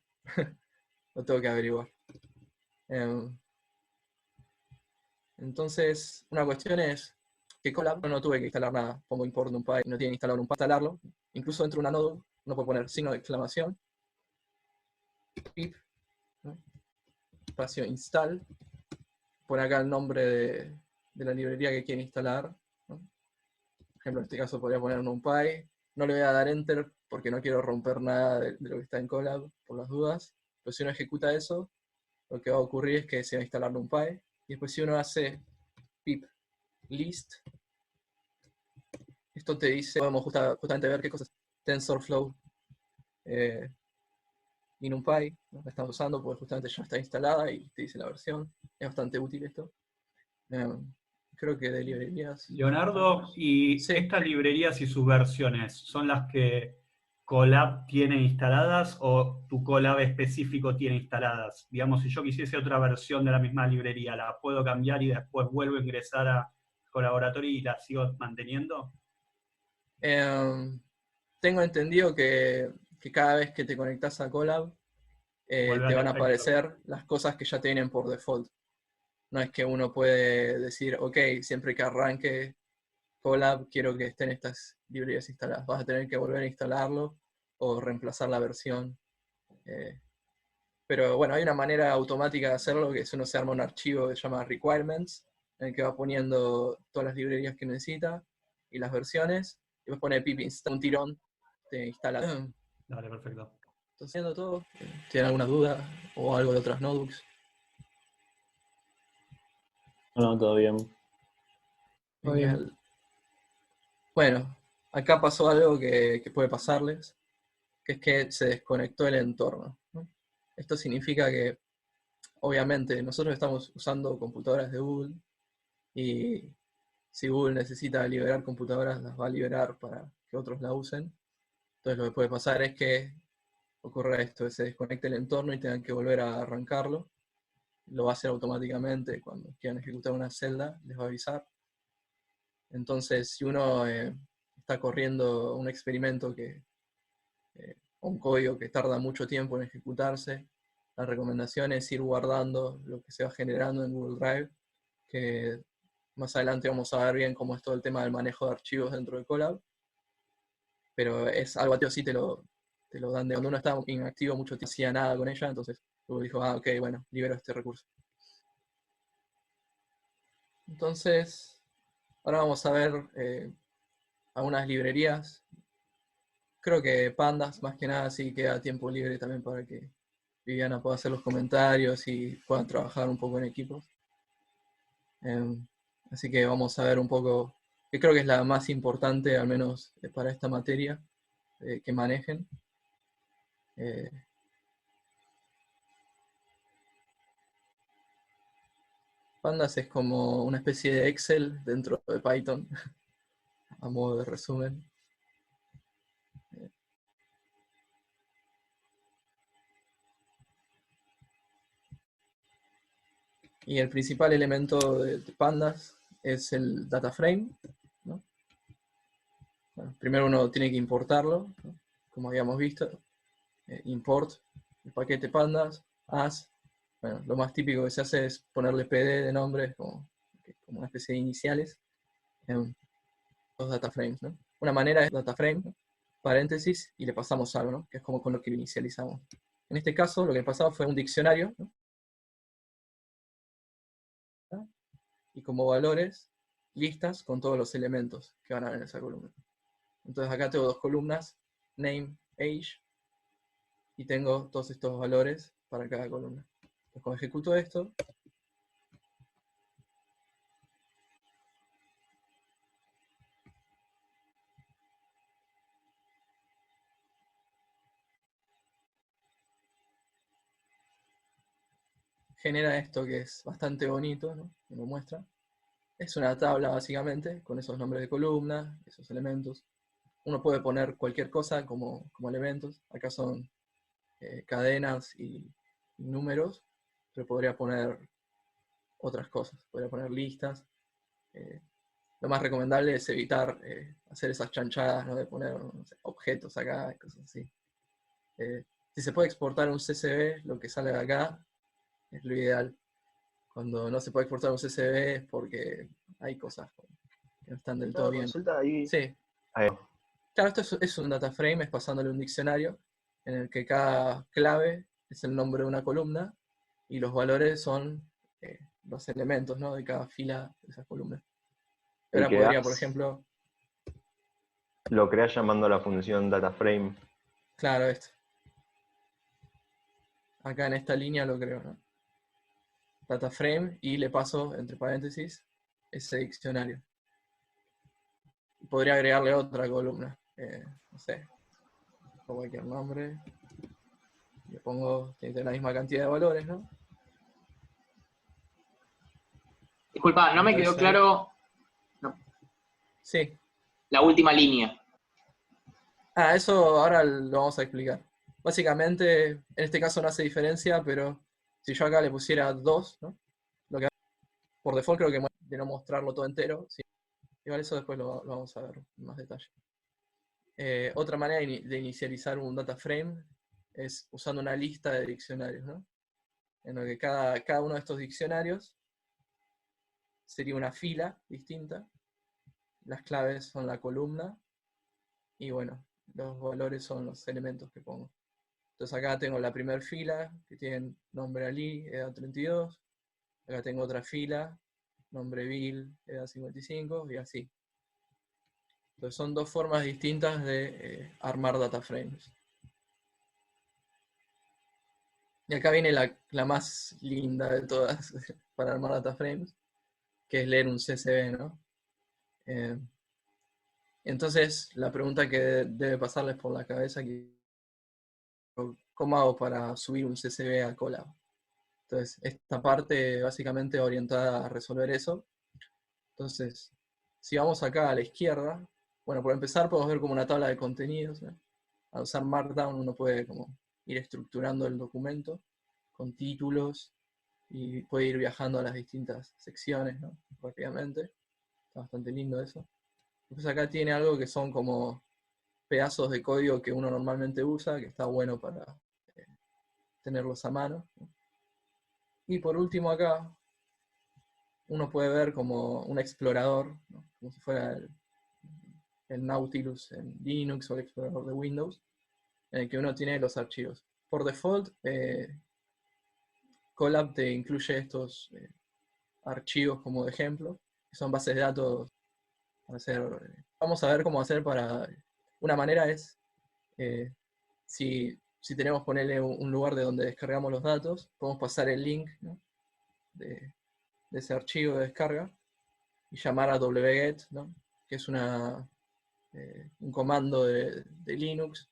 Speaker 1: Lo tengo que averiguar. Entonces, una cuestión es que Colab no tuve que instalar nada. Pongo import NumPy, no tiene que instalar NumPy, instalarlo. Incluso dentro de una node, uno puede poner signo de exclamación, pip, ¿no? Espacio install, pone acá el nombre de la librería que quiere instalar, ¿no? Por ejemplo, en este caso podría poner NumPy. No le voy a dar enter porque no quiero romper nada de lo que está en Colab, por las dudas. Pero si uno ejecuta eso, lo que va a ocurrir es que se va a instalar NumPy. Y después si uno hace pip list, esto te dice, podemos justamente ver qué cosas TensorFlow y NumPy, ¿no? La estamos usando porque justamente ya está instalada y te dice la versión. Es bastante útil esto. Creo que de librerías...
Speaker 2: Leonardo, ¿y
Speaker 1: sí.
Speaker 2: estas librerías y sus versiones son las que Colab tiene instaladas o tu Colab específico tiene instaladas? Digamos, si yo quisiese otra versión de la misma librería, ¿la puedo cambiar y después vuelvo a ingresar a Colaboratory y la sigo manteniendo?
Speaker 1: Tengo entendido que cada vez que te conectas a Colab, te van a aparecer las cosas que ya tienen por default. No es que uno puede decir, ok, siempre que arranque Colab quiero que estén estas librerías instaladas. Vas a tener que volver a instalarlo o reemplazar la versión. Pero bueno, hay una manera automática de hacerlo, que es uno se arma un archivo que se llama requirements, en el que va poniendo todas las librerías que necesita y las versiones, y después pone pip install, un tirón, te instala.
Speaker 2: Dale, perfecto.
Speaker 1: ¿Está haciendo todo? ¿Tienen alguna duda o algo de otras notebooks?
Speaker 3: No, todo bien.
Speaker 1: Genial. Bueno, acá pasó algo que puede pasarles, que es que se desconectó el entorno, ¿no? Esto significa que, obviamente, nosotros estamos usando computadoras de Google, y si Google necesita liberar computadoras, las va a liberar para que otros la usen. Entonces lo que puede pasar es que ocurra esto, que se desconecte el entorno y tengan que volver a arrancarlo. Lo va a hacer automáticamente cuando quieran ejecutar una celda, les va a avisar. Entonces, si uno está corriendo un experimento o un código que tarda mucho tiempo en ejecutarse, la recomendación es ir guardando lo que se va generando en Google Drive, que más adelante vamos a ver bien cómo es todo el tema del manejo de archivos dentro de Colab. Pero es algo así, te lo dan de cuando uno está inactivo mucho tiempo, no hacía nada con ella, entonces luego dijo, ok, bueno, libero este recurso. Entonces, ahora vamos a ver algunas librerías. Creo que Pandas, más que nada, sí queda tiempo libre también para que Viviana pueda hacer los comentarios y puedan trabajar un poco en equipos. Así que vamos a ver un poco que creo que es la más importante, al menos para esta materia, que manejen. Pandas es como una especie de Excel dentro de Python, a modo de resumen. Y el principal elemento de Pandas es el data frame, ¿no? Bueno, primero uno tiene que importarlo, ¿no? Como habíamos visto. Import el paquete pandas, as. Bueno, lo más típico que se hace es ponerle PD de nombre, como una especie de iniciales, en los data frames, ¿no? Una manera es data frame, ¿no? Paréntesis, y le pasamos algo, ¿no? Que es como con lo que lo inicializamos. En este caso, lo que pasaba fue un diccionario, ¿no? Y como valores, listas con todos los elementos que van a ver en esa columna. Entonces acá tengo dos columnas, name, age, y tengo todos estos valores para cada columna. Entonces, cuando ejecuto esto, genera esto que es bastante bonito, ¿no? Que me muestra. Es una tabla básicamente, con esos nombres de columna, esos elementos. Uno puede poner cualquier cosa como elementos. Acá son cadenas y números, pero podría poner otras cosas. Podría poner listas. Lo más recomendable es evitar hacer esas chanchadas, ¿no? De poner, no sé, objetos acá, cosas así. Si se puede exportar un CSV, lo que sale de acá es lo ideal. Cuando no se puede exportar un CSV es porque hay cosas que no están del todo bien.
Speaker 3: Consulta ahí.
Speaker 1: Sí.
Speaker 3: Ahí.
Speaker 1: Claro, esto es un data frame, es pasándole un diccionario en el que cada clave es el nombre de una columna y los valores son los elementos, ¿no? De cada fila de esas columnas. Ahora podría, por ejemplo...
Speaker 3: Lo creas llamando la función dataFrame.
Speaker 1: Claro, esto. Acá en esta línea lo creo, ¿no? DataFrame, y le paso, entre paréntesis, ese diccionario. Podría agregarle otra columna. No sé. O cualquier nombre. Le pongo, tiene que tener la misma cantidad de valores, ¿no?
Speaker 11: Disculpa, no me quedó claro. No.
Speaker 1: Sí.
Speaker 11: La última línea.
Speaker 1: Ah, eso ahora lo vamos a explicar. Básicamente, en este caso no hace diferencia, pero si yo acá le pusiera 2, ¿no? Lo que por default creo que de no mostrarlo todo entero. Sí. Igual eso después lo vamos a ver en más detalle. Otra manera de inicializar un data frame es usando una lista de diccionarios, ¿no? En lo que cada uno de estos diccionarios sería una fila distinta. Las claves son la columna. Y bueno, los valores son los elementos que pongo. Entonces acá tengo la primera fila, que tiene nombre Ali, edad 32. Acá tengo otra fila, nombre Bill, edad 55, y así. Entonces son dos formas distintas de armar data frames. Y acá viene la más linda de todas para armar data frames, que es leer un CSV, ¿no? Entonces la pregunta que debe pasarles por la cabeza es ¿cómo hago para subir un CSV a Colab? Entonces, esta parte básicamente orientada a resolver eso. Entonces, si vamos acá a la izquierda, bueno, por empezar podemos ver como una tabla de contenidos, ¿no? Al usar Markdown uno puede como ir estructurando el documento con títulos y puede ir viajando a las distintas secciones, ¿no? Rápidamente. Está bastante lindo eso. Después acá tiene algo que son como pedazos de código que uno normalmente usa, que está bueno para tenerlos a mano, ¿no? Y por último acá, uno puede ver como un explorador, ¿no? Como si fuera el Nautilus en Linux o el explorador de Windows, en el que uno tiene los archivos. Por default, Colab te incluye estos archivos como de ejemplo, que son bases de datos para hacer. Vamos a ver cómo hacer para... Una manera es, si tenemos ponerle un lugar de donde descargamos los datos, podemos pasar el link, ¿no? de ese archivo de descarga y llamar a wget, ¿no? que es un comando de Linux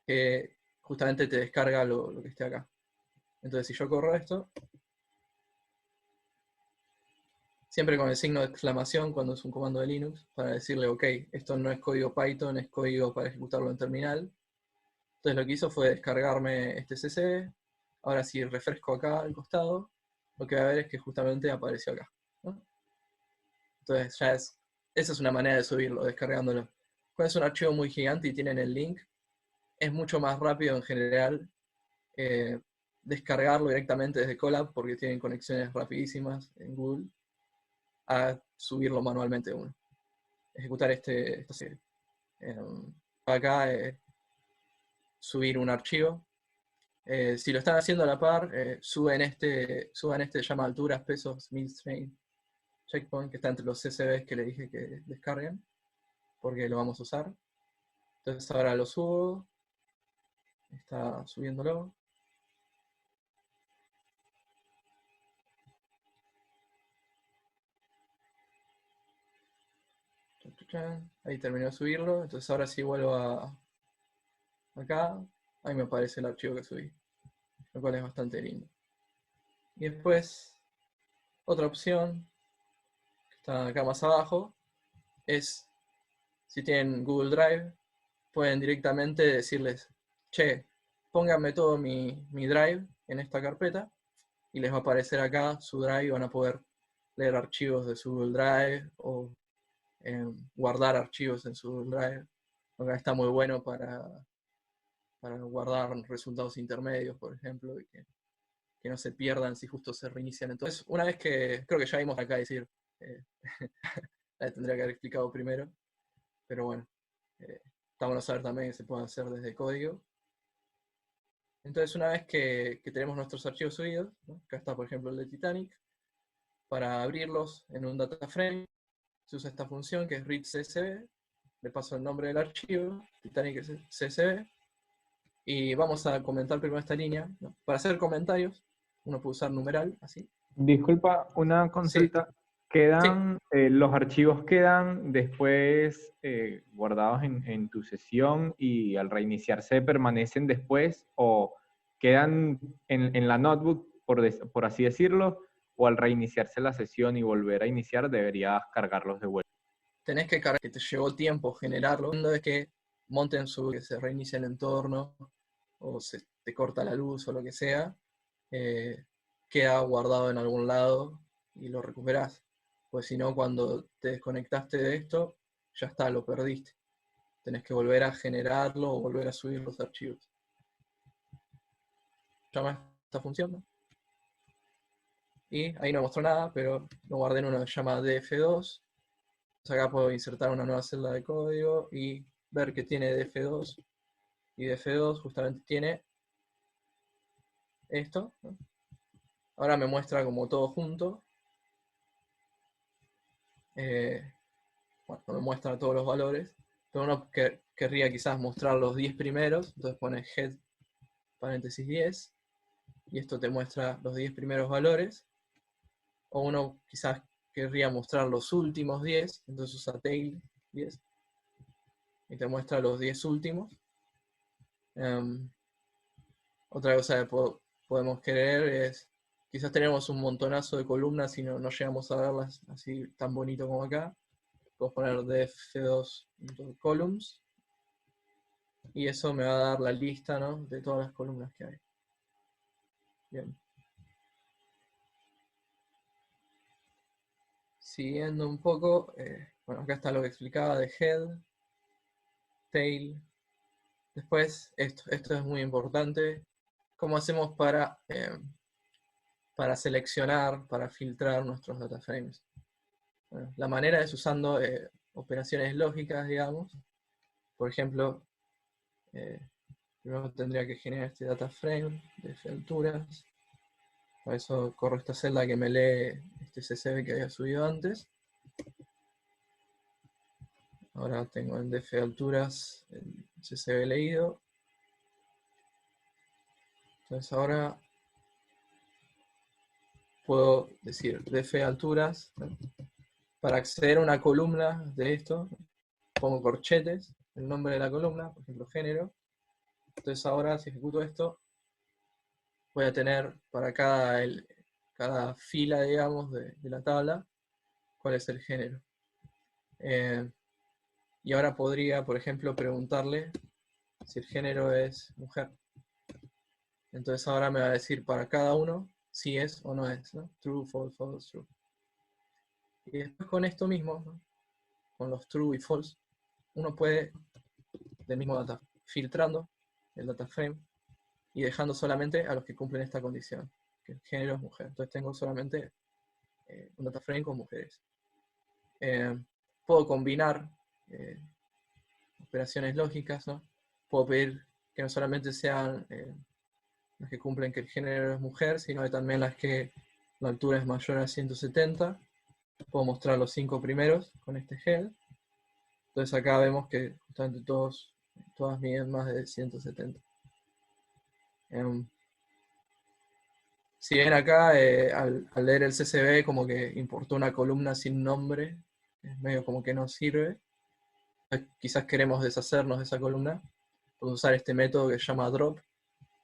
Speaker 1: que justamente te descarga lo que esté acá. Entonces, si yo corro esto, siempre con el signo de exclamación cuando es un comando de Linux, para decirle, ok, esto no es código Python, es código para ejecutarlo en terminal. Entonces lo que hizo fue descargarme este CC. Ahora si refresco acá al costado, lo que va a ver es que justamente apareció acá, ¿no? Entonces esa es una manera de subirlo, descargándolo. Cuando es un archivo muy gigante y tienen el link, es mucho más rápido en general descargarlo directamente desde Colab, porque tienen conexiones rapidísimas en Google, a subirlo manualmente uno. Ejecutar acá, subir un archivo. Si lo están haciendo a la par, suban este llama alturas, pesos, midstream, checkpoint, que está entre los CSVs que le dije que descarguen, porque lo vamos a usar. Entonces ahora lo subo, está subiéndolo. Ahí terminó de subirlo, entonces ahora sí vuelvo acá, ahí me aparece el archivo que subí, lo cual es bastante lindo. Y después, otra opción, que está acá más abajo, es, si tienen Google Drive, pueden directamente decirles, che, pónganme todo mi Drive en esta carpeta, y les va a aparecer acá su Drive, y van a poder leer archivos de su Google Drive, o guardar archivos en su Google Drive. Acá está muy bueno para guardar resultados intermedios, por ejemplo, y que no se pierdan si justo se reinician. Entonces, una vez que, creo que ya vimos acá decir, la tendría que haber explicado primero, pero bueno, está bueno saber también que se puede hacer desde código. Entonces, una vez que tenemos nuestros archivos subidos, ¿no? Acá está por ejemplo el de Titanic, para abrirlos en un data frame, se usa esta función que es read CSV, le paso el nombre del archivo, Titanic CSV, y vamos a comentar primero esta línea, ¿no? Para hacer comentarios, uno puede usar numeral, así.
Speaker 12: Disculpa, una consulta. ¿Los archivos quedan después guardados en tu sesión y al reiniciarse permanecen después o quedan en la notebook, por así decirlo, o al reiniciarse la sesión y volver a iniciar deberías cargarlos de vuelta?
Speaker 1: Tenés que cargar, que te llevó tiempo generarlo, cuando es que monten que se reinicia el entorno, o se te corta la luz o lo que sea, queda guardado en algún lado y lo recuperás. Pues si no, cuando te desconectaste de esto, ya está, lo perdiste. Tenés que volver a generarlo o volver a subir los archivos. Llama esta función, ¿no? Y ahí no mostró nada, pero lo guardé en una llamada df2. Entonces acá puedo insertar una nueva celda de código y ver que tiene df2. Y df2 justamente tiene esto, ¿no? Ahora me muestra como todo junto. Bueno, no me muestra todos los valores, pero uno querría quizás mostrar los 10 primeros, entonces pone head paréntesis 10, y esto te muestra los 10 primeros valores, o uno quizás querría mostrar los últimos 10, entonces usa tail 10, y te muestra los 10 últimos. Otra cosa que podemos querer es, quizás tenemos un montonazo de columnas y no llegamos a verlas así tan bonito como acá. Puedo poner df2.columns y eso me va a dar la lista, ¿no?, de todas las columnas que hay. Bien. Siguiendo un poco, bueno, acá está lo que explicaba de head, tail. Después, esto es muy importante. ¿Cómo hacemos para seleccionar, para filtrar nuestros data frames? Bueno, la manera es usando operaciones lógicas, digamos. Por ejemplo, primero tendría que generar este data frame de alturas. Para eso corro esta celda que me lee este CSV que había subido antes. Ahora tengo en df alturas el CSV leído. Entonces ahora puedo decir df alturas, ¿no?, para acceder a una columna de esto, pongo corchetes, el nombre de la columna, por ejemplo, género. Entonces ahora, si ejecuto esto, voy a tener para cada fila, digamos, de la tabla, cuál es el género. Y ahora podría, por ejemplo, preguntarle si el género es mujer. Entonces ahora me va a decir para cada uno si es o no es, ¿no? True, false, false, true. Y después con esto mismo, ¿no? Con los true y false, uno puede, del mismo data, filtrando el data frame y dejando solamente a los que cumplen esta condición, que el género es mujer. Entonces tengo solamente un data frame con mujeres. Puedo combinar operaciones lógicas, ¿no? Puedo pedir que no solamente sean las que cumplen que el género es mujer, sino que también las que la altura es mayor a 170. Puedo mostrar los 5 primeros con este head. Entonces acá vemos que justamente todas miden más de 170. Si ven acá, al leer el CSV como que importó una columna sin nombre, es medio como que no sirve. Quizás queremos deshacernos de esa columna, podemos usar este método que se llama drop,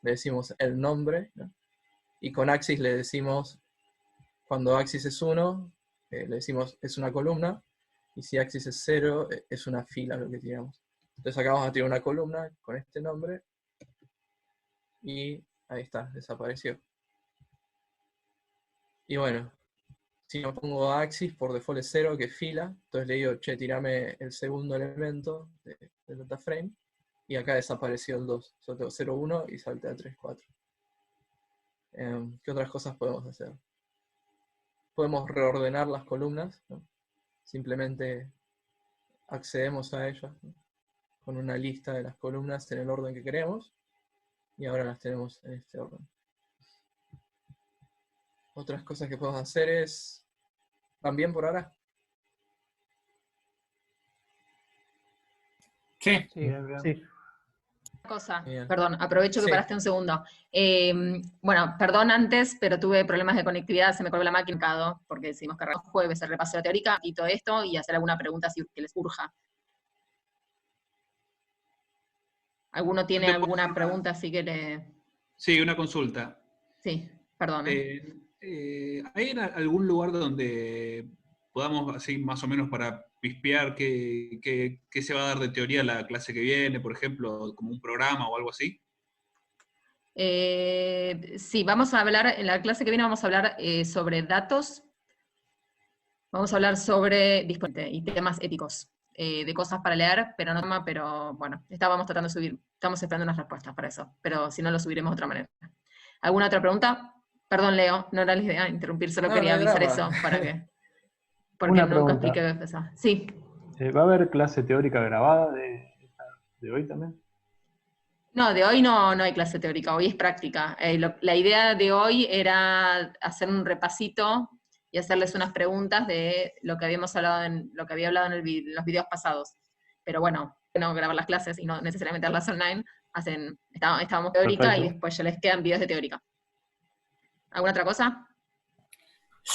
Speaker 1: le decimos el nombre, ¿no? Y con axis le decimos, cuando axis es 1, le decimos es una columna, y si axis es 0, es una fila lo que tiramos. Entonces acá vamos a tirar una columna con este nombre, y ahí está, desapareció. Y bueno, si no pongo axis, por default es 0, que es fila, entonces le digo, che, tirame el segundo elemento del data frame, y acá desapareció el 2. Solo tengo 0, 1 y salté a 3, 4. ¿Qué otras cosas podemos hacer? Podemos reordenar las columnas, ¿no? Simplemente accedemos a ellas, ¿no? Con una lista de las columnas en el orden que queremos, y ahora las tenemos en este orden. Otras cosas que podemos hacer es... ¿Van bien por ahora?
Speaker 6: Sí.
Speaker 9: Sí.
Speaker 10: Cosa,
Speaker 1: Bien.
Speaker 10: perdón, aprovecho que
Speaker 1: Sí.
Speaker 10: paraste un segundo. Bueno, perdón antes, pero tuve problemas de conectividad, se me colgó la máquina, porque decidimos que el jueves el repaso de la teórica y todo esto, y hacer alguna pregunta si que les urja. ¿Alguno tiene alguna pregunta así que le...?
Speaker 8: Sí, una consulta.
Speaker 10: Sí, perdón.
Speaker 8: ¿Hay algún lugar donde podamos, así más o menos para pispear qué se va a dar de teoría la clase que viene, por ejemplo, como un programa o algo así?
Speaker 10: Sí, vamos a hablar, en la clase que viene vamos a hablar sobre datos, vamos a hablar sobre y temas éticos, de cosas para leer, pero bueno, estábamos tratando de subir, estamos esperando unas respuestas para eso, pero si no lo subiremos de otra manera. ¿Alguna otra pregunta? Perdón, Leo, no era la idea interrumpir, solo
Speaker 1: No,
Speaker 10: quería
Speaker 1: no hay
Speaker 10: avisar
Speaker 1: drama.
Speaker 10: eso para que... Porque
Speaker 9: Una
Speaker 10: nunca
Speaker 9: pregunta.
Speaker 10: expliqué eso. Sí.
Speaker 9: ¿Va a haber clase teórica grabada de hoy también?
Speaker 10: No, de hoy no hay clase teórica, hoy es práctica. La idea de hoy era hacer un repasito y hacerles unas preguntas de lo que habíamos hablado lo que había hablado en los videos pasados. Pero bueno, no grabar las clases y no necesariamente darlas online, estábamos teórica. Perfecto. Y después ya les quedan videos de teórica. ¿Alguna otra cosa?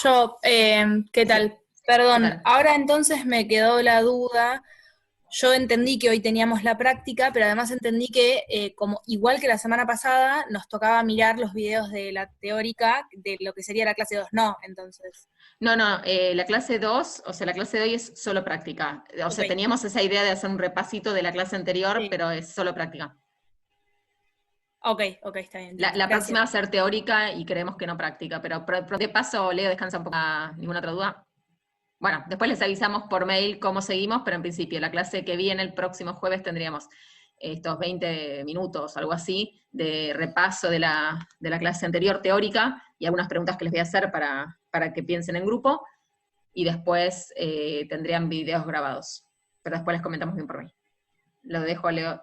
Speaker 5: Yo, ¿qué tal? Perdón,
Speaker 10: ¿Qué tal?
Speaker 5: ahora entonces me quedó la duda. Yo entendí que hoy teníamos la práctica, pero además entendí que, como igual que la semana pasada, nos tocaba mirar los videos de la teórica, de lo que sería la clase 2, no, entonces.
Speaker 10: No, la clase 2, o sea, la clase de hoy es solo práctica. O sea, teníamos esa idea de hacer un repasito de la clase anterior, sí, pero es solo práctica.
Speaker 5: Ok, está bien.
Speaker 10: La próxima va a ser teórica y creemos que no práctica, pero de paso, Leo, descansa un poco. ¿Ninguna otra duda? Bueno, después les avisamos por mail cómo seguimos, pero en principio la clase que viene el próximo jueves tendríamos estos 20 minutos, algo así, de repaso de la clase anterior teórica y algunas preguntas que les voy a hacer para que piensen en grupo, y después tendrían videos grabados, pero después les comentamos bien por mail. Lo dejo a Leo.